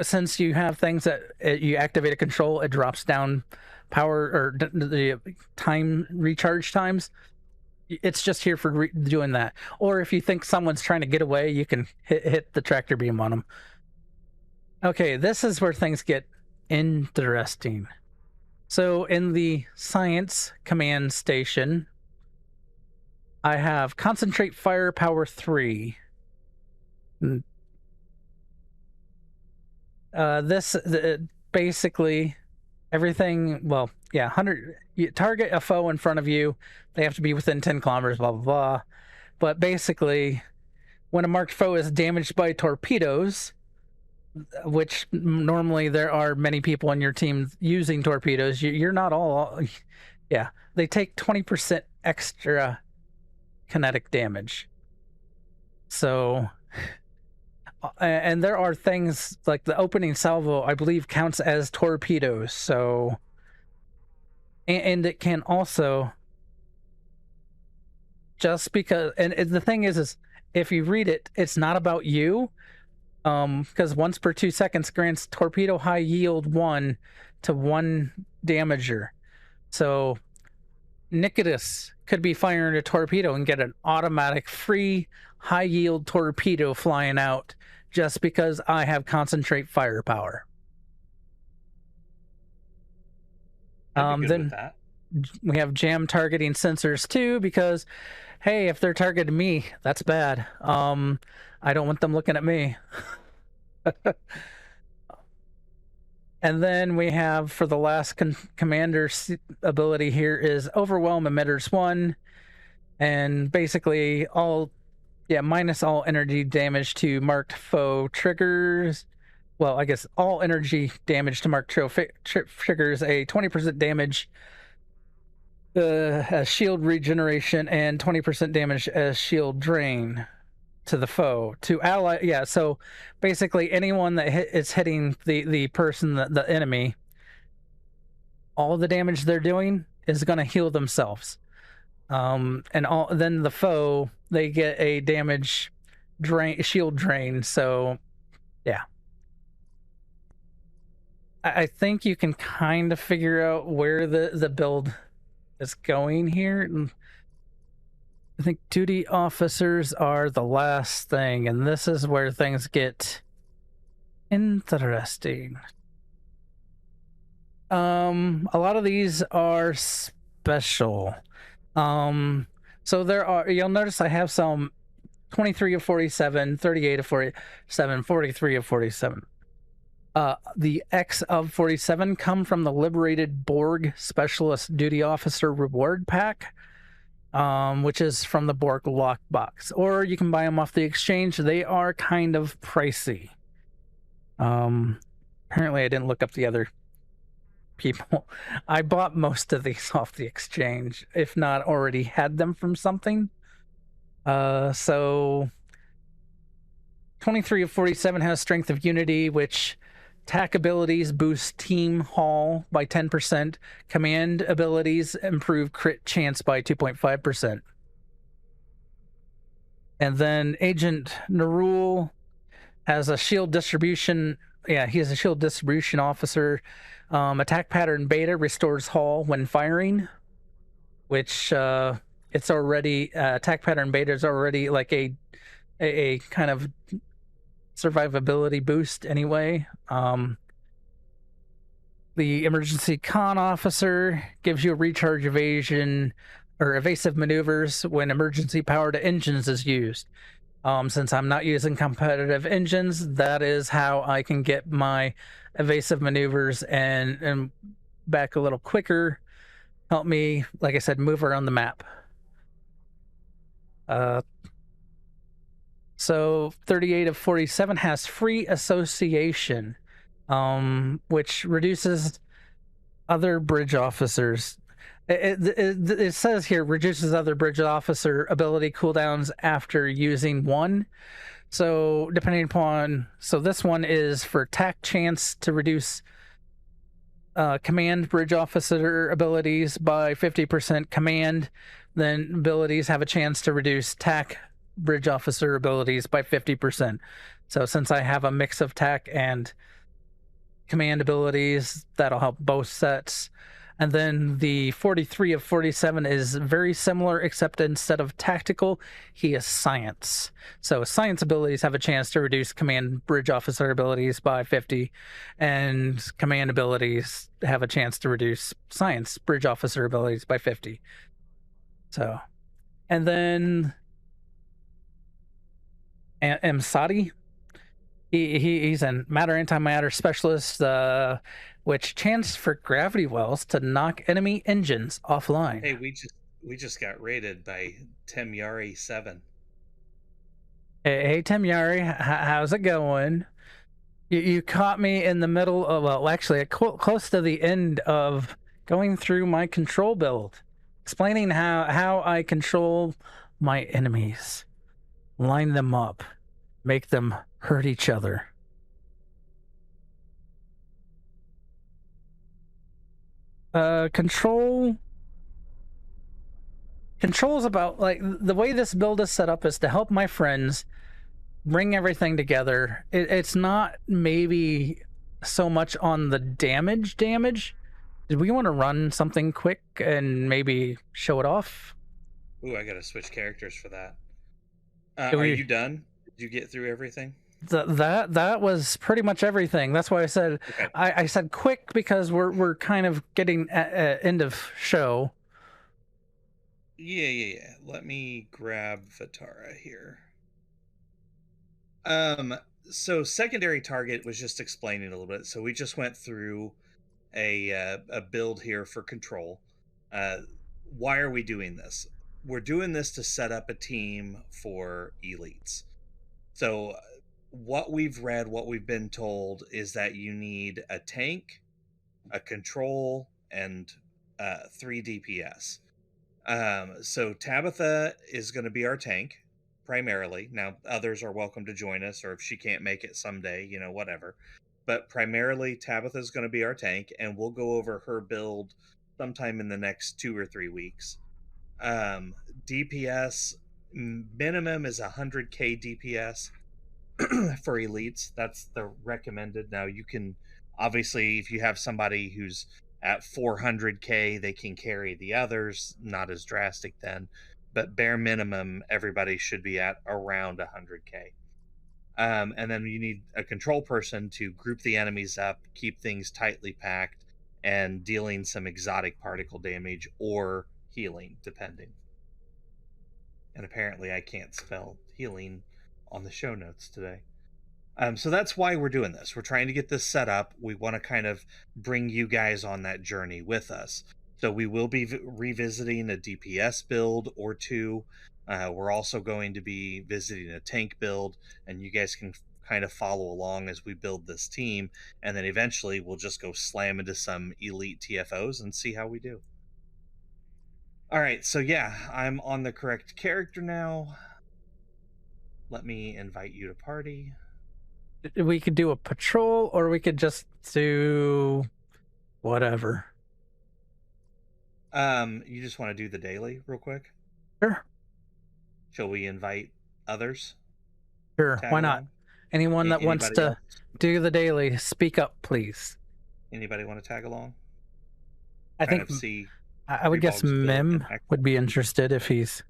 Since you have things that you activate a control, it drops down power or the time recharge times. It's just here for doing that. Or if you think someone's trying to get away, you can hit the Tractor Beam on them. Okay, this is where things get interesting. So in the Science Command Station, I have Concentrate Firepower 3. Basically everything, 100, you target a foe in front of you, they have to be within 10 kilometers, blah, blah, blah. But basically, when a marked foe is damaged by torpedoes, which normally there are many people on your team using torpedoes, you're not all, they take 20% extra kinetic damage. So, and there are things like the opening salvo, I believe, counts as torpedoes. So And it can also, just because, and the thing is if you read it, it's not about you. Because once per 2 seconds grants torpedo high yield 1 to 1 damager. So Nikodas could be firing a torpedo and get an automatic free high yield torpedo flying out just because I have concentrate firepower. Then we have jam targeting sensors too, because hey, if they're targeting me, that's bad. I don't want them looking at me. And then we have, for the last commander's ability here, is Overwhelm Emitters 1. And basically minus all energy damage to marked foe triggers. Well, I guess all energy damage to marked triggers a 20% damage as shield regeneration and 20% damage as shield drain to the foe. To ally, yeah, so basically anyone that is hitting the person, the enemy, all the damage they're doing is going to heal themselves. Then the foe, they get a damage shield drain. So yeah, I think you can kind of figure out where the build is going here. I think duty officers are the last thing, and this is where things get interesting. A lot of these are special. So there are, you'll notice I have some 23 of 47, 38 of 47, 43 of 47. The X of 47 come from the Liberated Borg Specialist Duty Officer Reward Pack, which is from the Borg Lockbox. Or you can buy them off the exchange. They are kind of pricey. Apparently I didn't look up the other people. I bought most of these off the exchange, if not already had them from something. So 23 of 47 has Strength of Unity, which TAC abilities boost team haul by 10%. Command abilities improve crit chance by 2.5%. And then Agent Narul has a shield distribution. Yeah, he is a shield distribution officer. Attack pattern beta restores haul when firing, which it's already attack pattern beta is already like a kind of survivability boost anyway. The emergency con officer gives you a recharge evasion or evasive maneuvers when emergency power to engines is used. Since I'm not using competitive engines, that is how I can get my evasive maneuvers and back a little quicker. Help me, like I said, move around the map. So 38 of 47 has free association, which reduces other bridge officers. It says here reduces other bridge officer ability cooldowns after using one. So depending upon, so this one is for attack chance to reduce command bridge officer abilities by 50%. Command then abilities have a chance to reduce TAC bridge officer abilities by 50%. So since I have a mix of TAC and command abilities, that'll help both sets. And then the 43 of 47 is very similar, except instead of tactical, he is science. So science abilities have a chance to reduce command bridge officer abilities by 50, and command abilities have a chance to reduce science bridge officer abilities by 50. So, and then Msadi, he's a matter antimatter specialist, which chance for gravity wells to knock enemy engines offline. Hey, we just got raided by Temyari 7. Hey Temyari, how's it going? You caught me in the middle of, well, actually close to the end of going through my control build, explaining how I control my enemies, line them up, make them hurt each other. Control is about, like, the way this build is set up is to help my friends bring everything together. It's not maybe so much on the damage. Did we want to run something quick and maybe show it off? Ooh, I gotta switch characters for that. Are you done? Did you get through everything? That was pretty much everything. That's why I said, okay. I said quick, because we're kind of getting at end of show. Yeah. Let me grab Vatara here. So secondary target was just explaining a little bit. So we just went through a build here for control. Why are we doing this? We're doing this to set up a team for elites. So what we've read, what we've been told, is that you need a tank, a control, and 3 DPS. So Tabitha is going to be our tank primarily. Now others are welcome to join us, or if she can't make it someday, you know, whatever. But primarily Tabitha is going to be our tank, and we'll go over her build sometime in the next 2 or 3 weeks. DPS minimum is 100k DPS for elites. That's the recommended. Now you can, obviously, if you have somebody who's at 400k, they can carry the others. Not as drastic then, but bare minimum, everybody should be at around 100k. And then you need a control person to group the enemies up, keep things tightly packed, and dealing some exotic particle damage or healing, depending. And apparently I can't spell healing on the show notes today. So that's why we're doing this. We're trying to get this set up. We want to kind of bring you guys on that journey with us. So we will be revisiting a DPS build or two. We're also going to be visiting a tank build, and you guys can kind of follow along as we build this team. And then eventually we'll just go slam into some Elite TFOs and see how we do. All right, so yeah, I'm on the correct character now. Let me invite you to party. We could do a patrol, or we could just do whatever. You just want to do the daily real quick? Sure. Shall we invite others? Sure, why not? Anyone that wants to do the daily, speak up, please. Anybody want to tag along? I think I would guess Mim would be interested if he's...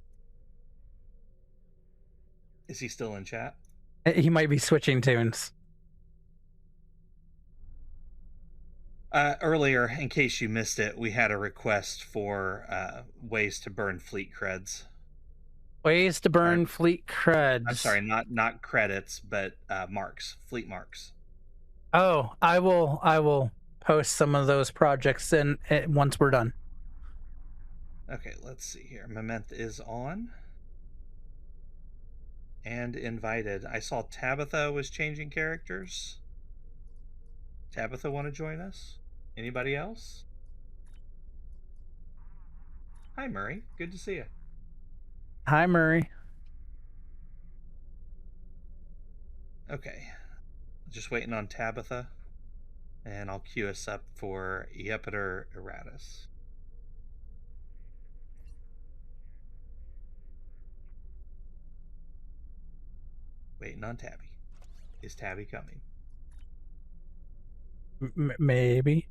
Is he still in chat? He might be switching tunes. Earlier, in case you missed it, we had a request for ways to burn fleet creds. Ways to burn fleet creds. I'm sorry, not credits, but marks, fleet marks. Oh, I will post some of those projects in once we're done. Okay, let's see here. Moment is on. And invited. I saw Tabitha was changing characters. Tabitha want to join us? Anybody else? Hi, Murray. Good to see you. Hi, Murray. Okay. Just waiting on Tabitha. And I'll queue us up for Emit Erratus. Waiting on Tabby. Is Tabby coming? Maybe.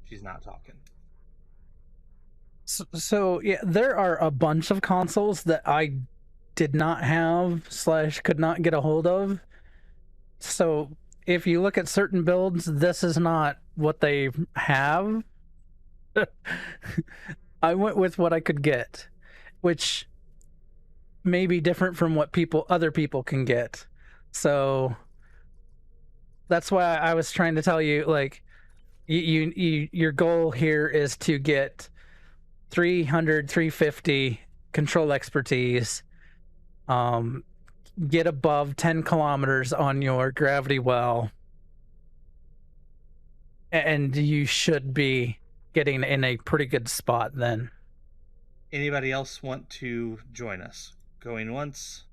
She's not talking. So yeah, there are a bunch of consoles that I did not have / could not get a hold of. So if you look at certain builds, this is not what they have. I went with what I could get, which may be different from what other people can get. So that's why I was trying to tell you, like, your goal here is to get 350 control expertise, get above 10 kilometers on your gravity well, and you should be getting in a pretty good spot then. Anybody else want to join us? Going once.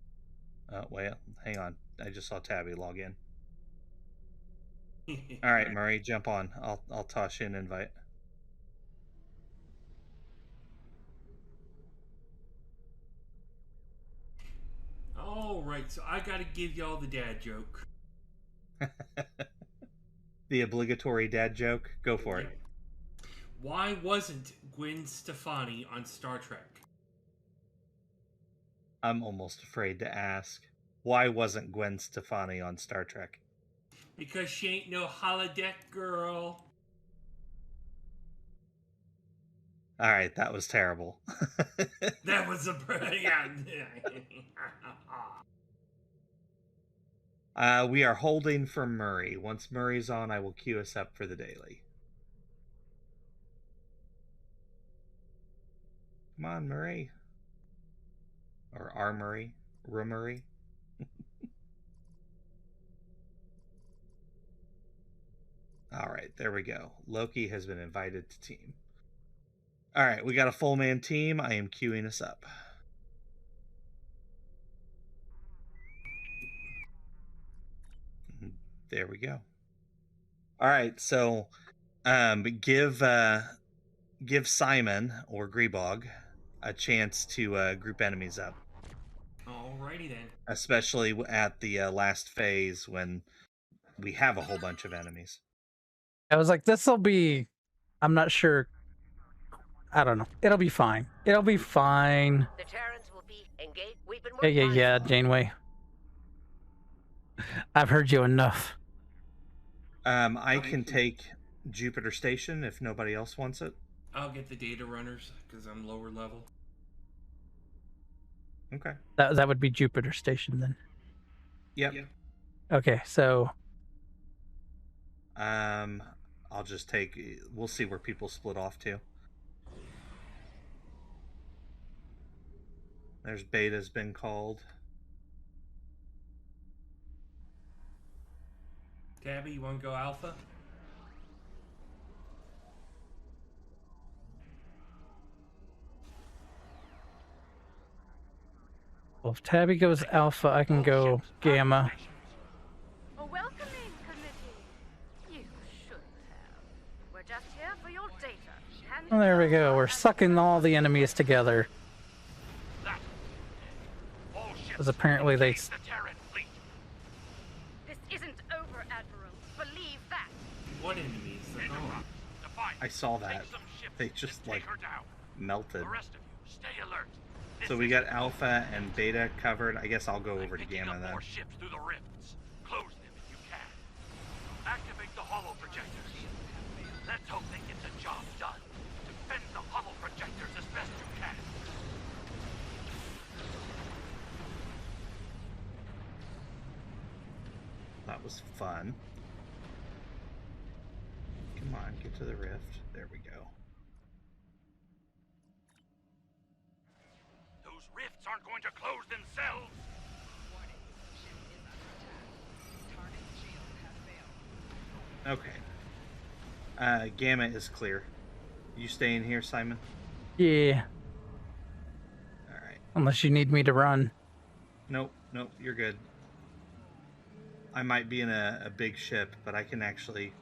Wait, hang on. I just saw Tabby log in. All right, Murray, jump on. I'll toss you an invite. Alright, so I gotta give y'all the dad joke. The obligatory dad joke. Go for it. Why wasn't Gwen Stefani on Star Trek? I'm almost afraid to ask. Why wasn't Gwen Stefani on Star Trek? Because she ain't no holodeck girl. All right, that was terrible. That was a We are holding for Murray. Once Murray's on, I will queue us up for the daily. Come on, Murray. Or R. Murray. Murray. All right, there we go. Loki has been invited to team. All right, we got a full man team. I am queuing us up. There we go. All right, so give Simon or Grebog a chance to group enemies up. Alrighty then. Especially at the last phase when we have a whole bunch of enemies. I was like, this will be, I'm not sure. I don't know. It'll be fine. It'll be fine. The Terrans will be engaged. We've been Yeah, Janeway. I've heard you enough. I can take Jupiter Station if nobody else wants it. I'll get the data runners because I'm lower level. Okay. That would be Jupiter Station then. Yep. Okay, so I'll just take. We'll see where people split off to. There's Beta's been called. Tabby, you want to go Alpha? well, if Tabby goes Alpha, I can go Gamma. A welcoming committee. You shouldn't have. We're just here for your data. Well, there we go. We're sucking all the enemies together. Because apparently they... This isn't over, Admiral. Believe that. What enemies? I saw that. They just like melted. So we got Alpha and Beta covered. I guess I'll go over to Gamma then. More ships through the rifts. Close them if you can. Activate the hollow projectors. Let's hope they get the job done. Defend the hollow projectors as best you can. That was fun. Come on, get to the rift. There we go. Those rifts aren't going to close themselves. Okay. Gamma is clear. You staying here, Simon? Yeah. Alright. Unless you need me to run. Nope, you're good. I might be in a big ship, but I can actually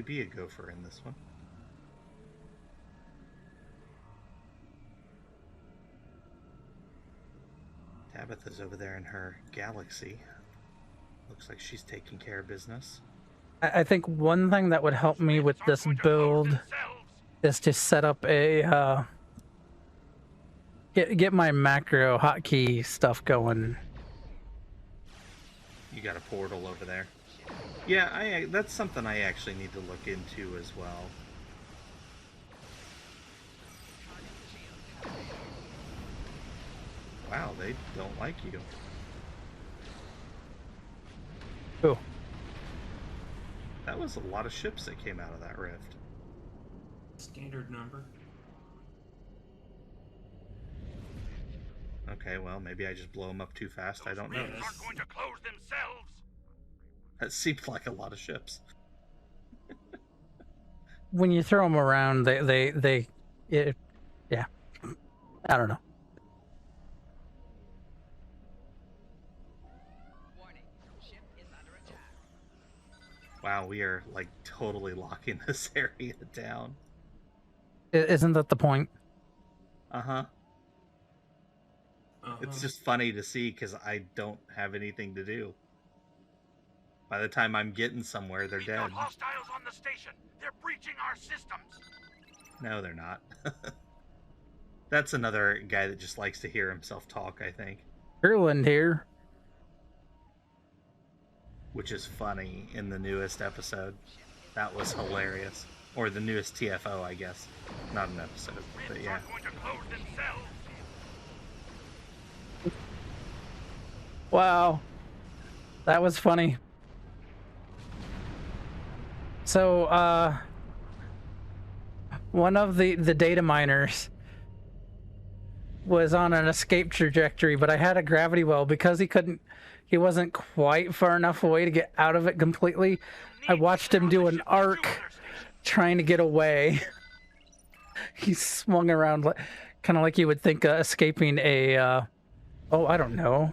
be a gopher in this one. Tabitha's over there in her galaxy. Looks like she's taking care of business. I think one thing that would help me with this build is to set up a get my macro hotkey stuff going. You got a portal over there. Yeah, that's something I actually need to look into as well. Wow, they don't like you. Cool. That was a lot of ships that came out of that rift. Standard number. Okay, well, maybe I just blow them up too fast. I don't know. Rifts aren't going to close themselves. That seemed like a lot of ships. When you throw them around, yeah. I don't know. Wow, we are like totally locking this area down. Isn't that the point? Uh-huh. It's just funny to see because I don't have anything to do. By the time I'm getting somewhere, they're We've dead. got hostiles on the station. They're breaching our systems. No, they're not. That's another guy that just likes to hear himself talk, I think. Erland here. Which is funny in the newest episode. That was hilarious. Or the newest TFO, I guess. Not an episode, but yeah. Going to close themselves. Wow. That was funny. So, one of the data miners was on an escape trajectory, but I had a gravity well because he wasn't quite far enough away to get out of it completely. I watched him do an arc trying to get away. He swung around kind of like you would think escaping a, oh, I don't know.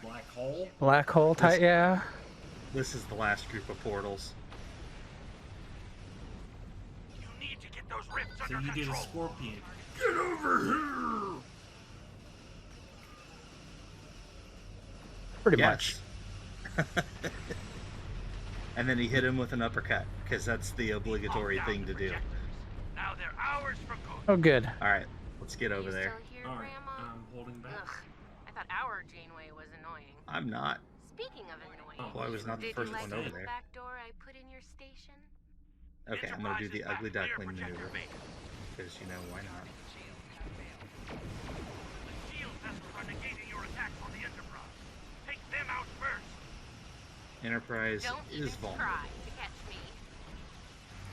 Black hole? Black hole type, yeah. This is the last group of portals. You need to get those rifts So under you did a control. scorpion. Get over here! Pretty Yes. And then he hit him with an uppercut, because that's the obligatory thing to do. Now they're ours for good. much. Oh, good. Alright, let's get over there. Still here, Alright, Grandma? I'm holding back. Ugh, I thought our Janeway was annoying. I'm not. Speaking of annoying, Oh, Well, I was not the did first you like one over the there. back door I put in your station? Okay, I'm gonna do the ugly duckling Protect maneuver, your base. because, you know, why not? The shield vessels are negating your attacks on the Enterprise. Take them out first. Enterprise Don't even is vulnerable. try to catch me.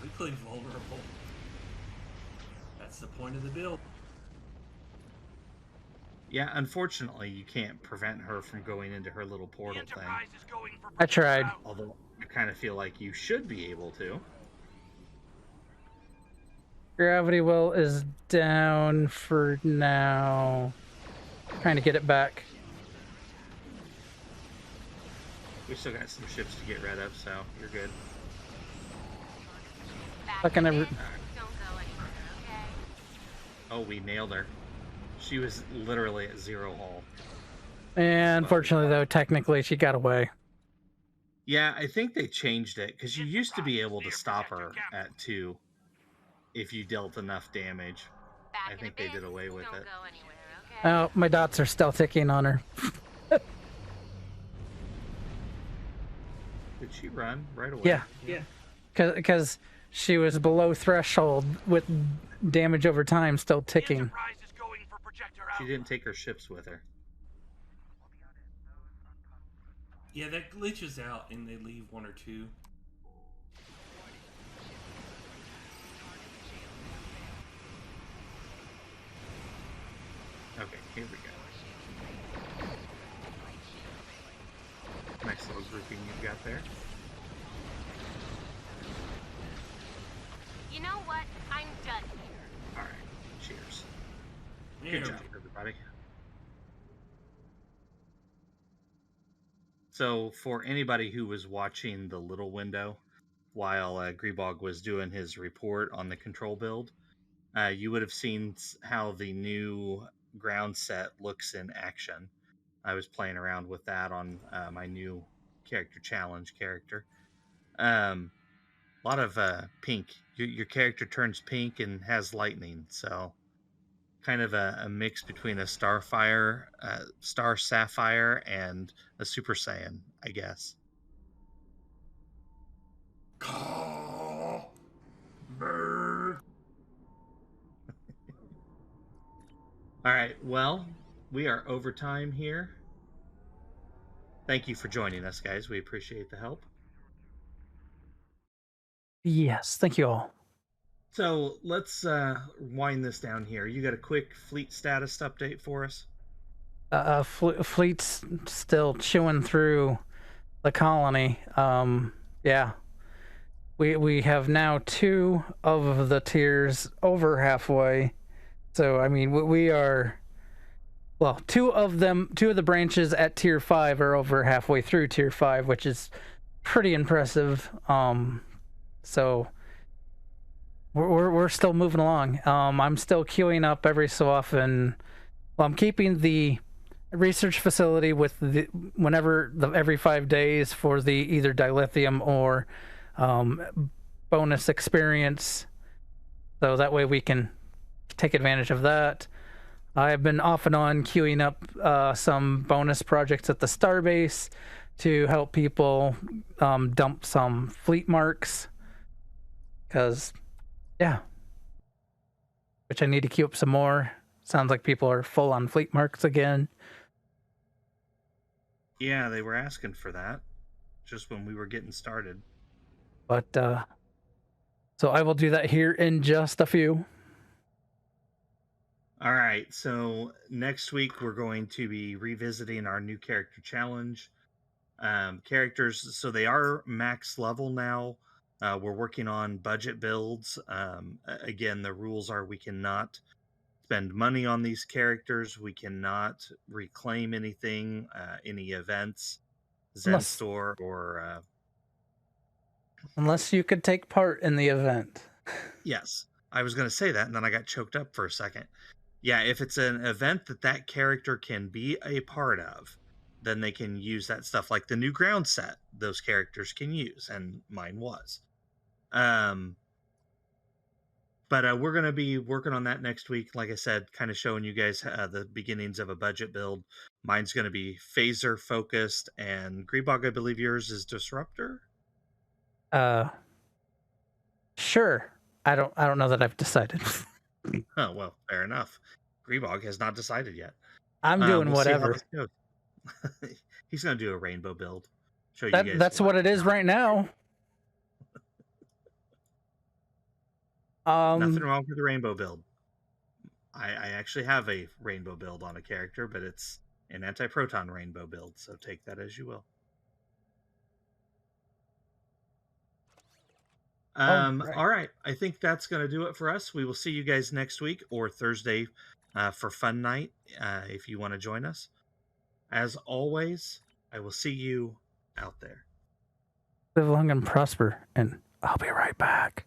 Quickly vulnerable. That's the point of the build. Yeah, unfortunately, you can't prevent her from going into her little The portal thing. Enterprise is going for I tried. out. Although, I kind of feel like you should be able to. Gravity well is down for now. Trying to get it back. We still got some ships to get rid of, so you're good. Back Fucking in every- it. Don't go anywhere, okay? Oh, we nailed her. She was literally at 0 hull. And unfortunately, though, technically she got away. Yeah, I think they changed it, because you used to be able to stop her at 2 if you dealt enough damage. Back I in think a they bit. did away with Don't it. go anywhere, okay? Oh, my dots are still ticking on her. Did she run right away? Yeah. Yeah. Because she was below threshold with damage over time still The ticking. Enterprise is going for projector out. She didn't take her ships with her. Yeah, that glitches out and they leave 1 or 2. Okay, here we go. Nice little grouping you've got there. You know what? I'm done here. Alright, cheers. There Good we job, go. everybody. So, for anybody who was watching the little window while Grebog was doing his report on the control build, you would have seen how the new ground set looks in action. I was playing around with that on my new character challenge character. A lot of pink. Your character turns pink and has lightning, so kind of a mix between a Starfire, Star Sapphire, and a Super Saiyan, I guess. All right, well, we are over time here. Thank you for joining us, guys. We appreciate the help. Yes, thank you all. So let's wind this down here. You got a quick fleet status update for us? Fleet's still chewing through the colony. Yeah. We have now 2 of the tiers over halfway. So, I mean, we are... Well, 2 of the branches at tier 5 are over halfway through tier 5, which is pretty impressive. So we're still moving along. I'm still queuing up every so often I'm keeping the research facility with every 5 days for the either dilithium or bonus experience, so that way we can take advantage of that. I've been off and on queuing up some bonus projects at the starbase to help people dump some fleet marks, because which I need to queue up some more. Sounds like people are full on fleet marks again. Yeah, they were asking for that just when we were getting started. But so I will do that here in just a few. All right, so next week we're going to be revisiting our new character challenge. Characters, so they are max level now. We're working on budget builds. Again, the rules are we cannot spend money on these characters. We cannot reclaim anything, any events, Zen Store, or... Unless you could take part in the event. Yes, I was going to say that, and then I got choked up for a second. Yeah, if it's an event that character can be a part of, then they can use that stuff. Like the new ground set, those characters can use, and mine was. But we're going to be working on that next week. Like I said, kind of showing you guys the beginnings of a budget build. Mine's going to be phaser focused, and Grebog, I believe yours is disruptor. Sure. I don't know that I've decided. Oh, well, fair enough. Grebog has not decided yet. I'm doing whatever. He's going to do a rainbow build. Show you guys. That's what it is right now. Nothing wrong with the rainbow build. I actually have a rainbow build on a character, but it's an anti-proton rainbow build, so take that as you will. Right. All right. I think that's going to do it for us. We will see you guys next week or Thursday for Fun Night if you want to join us. As always, I will see you out there. Live long and prosper, and I'll be right back.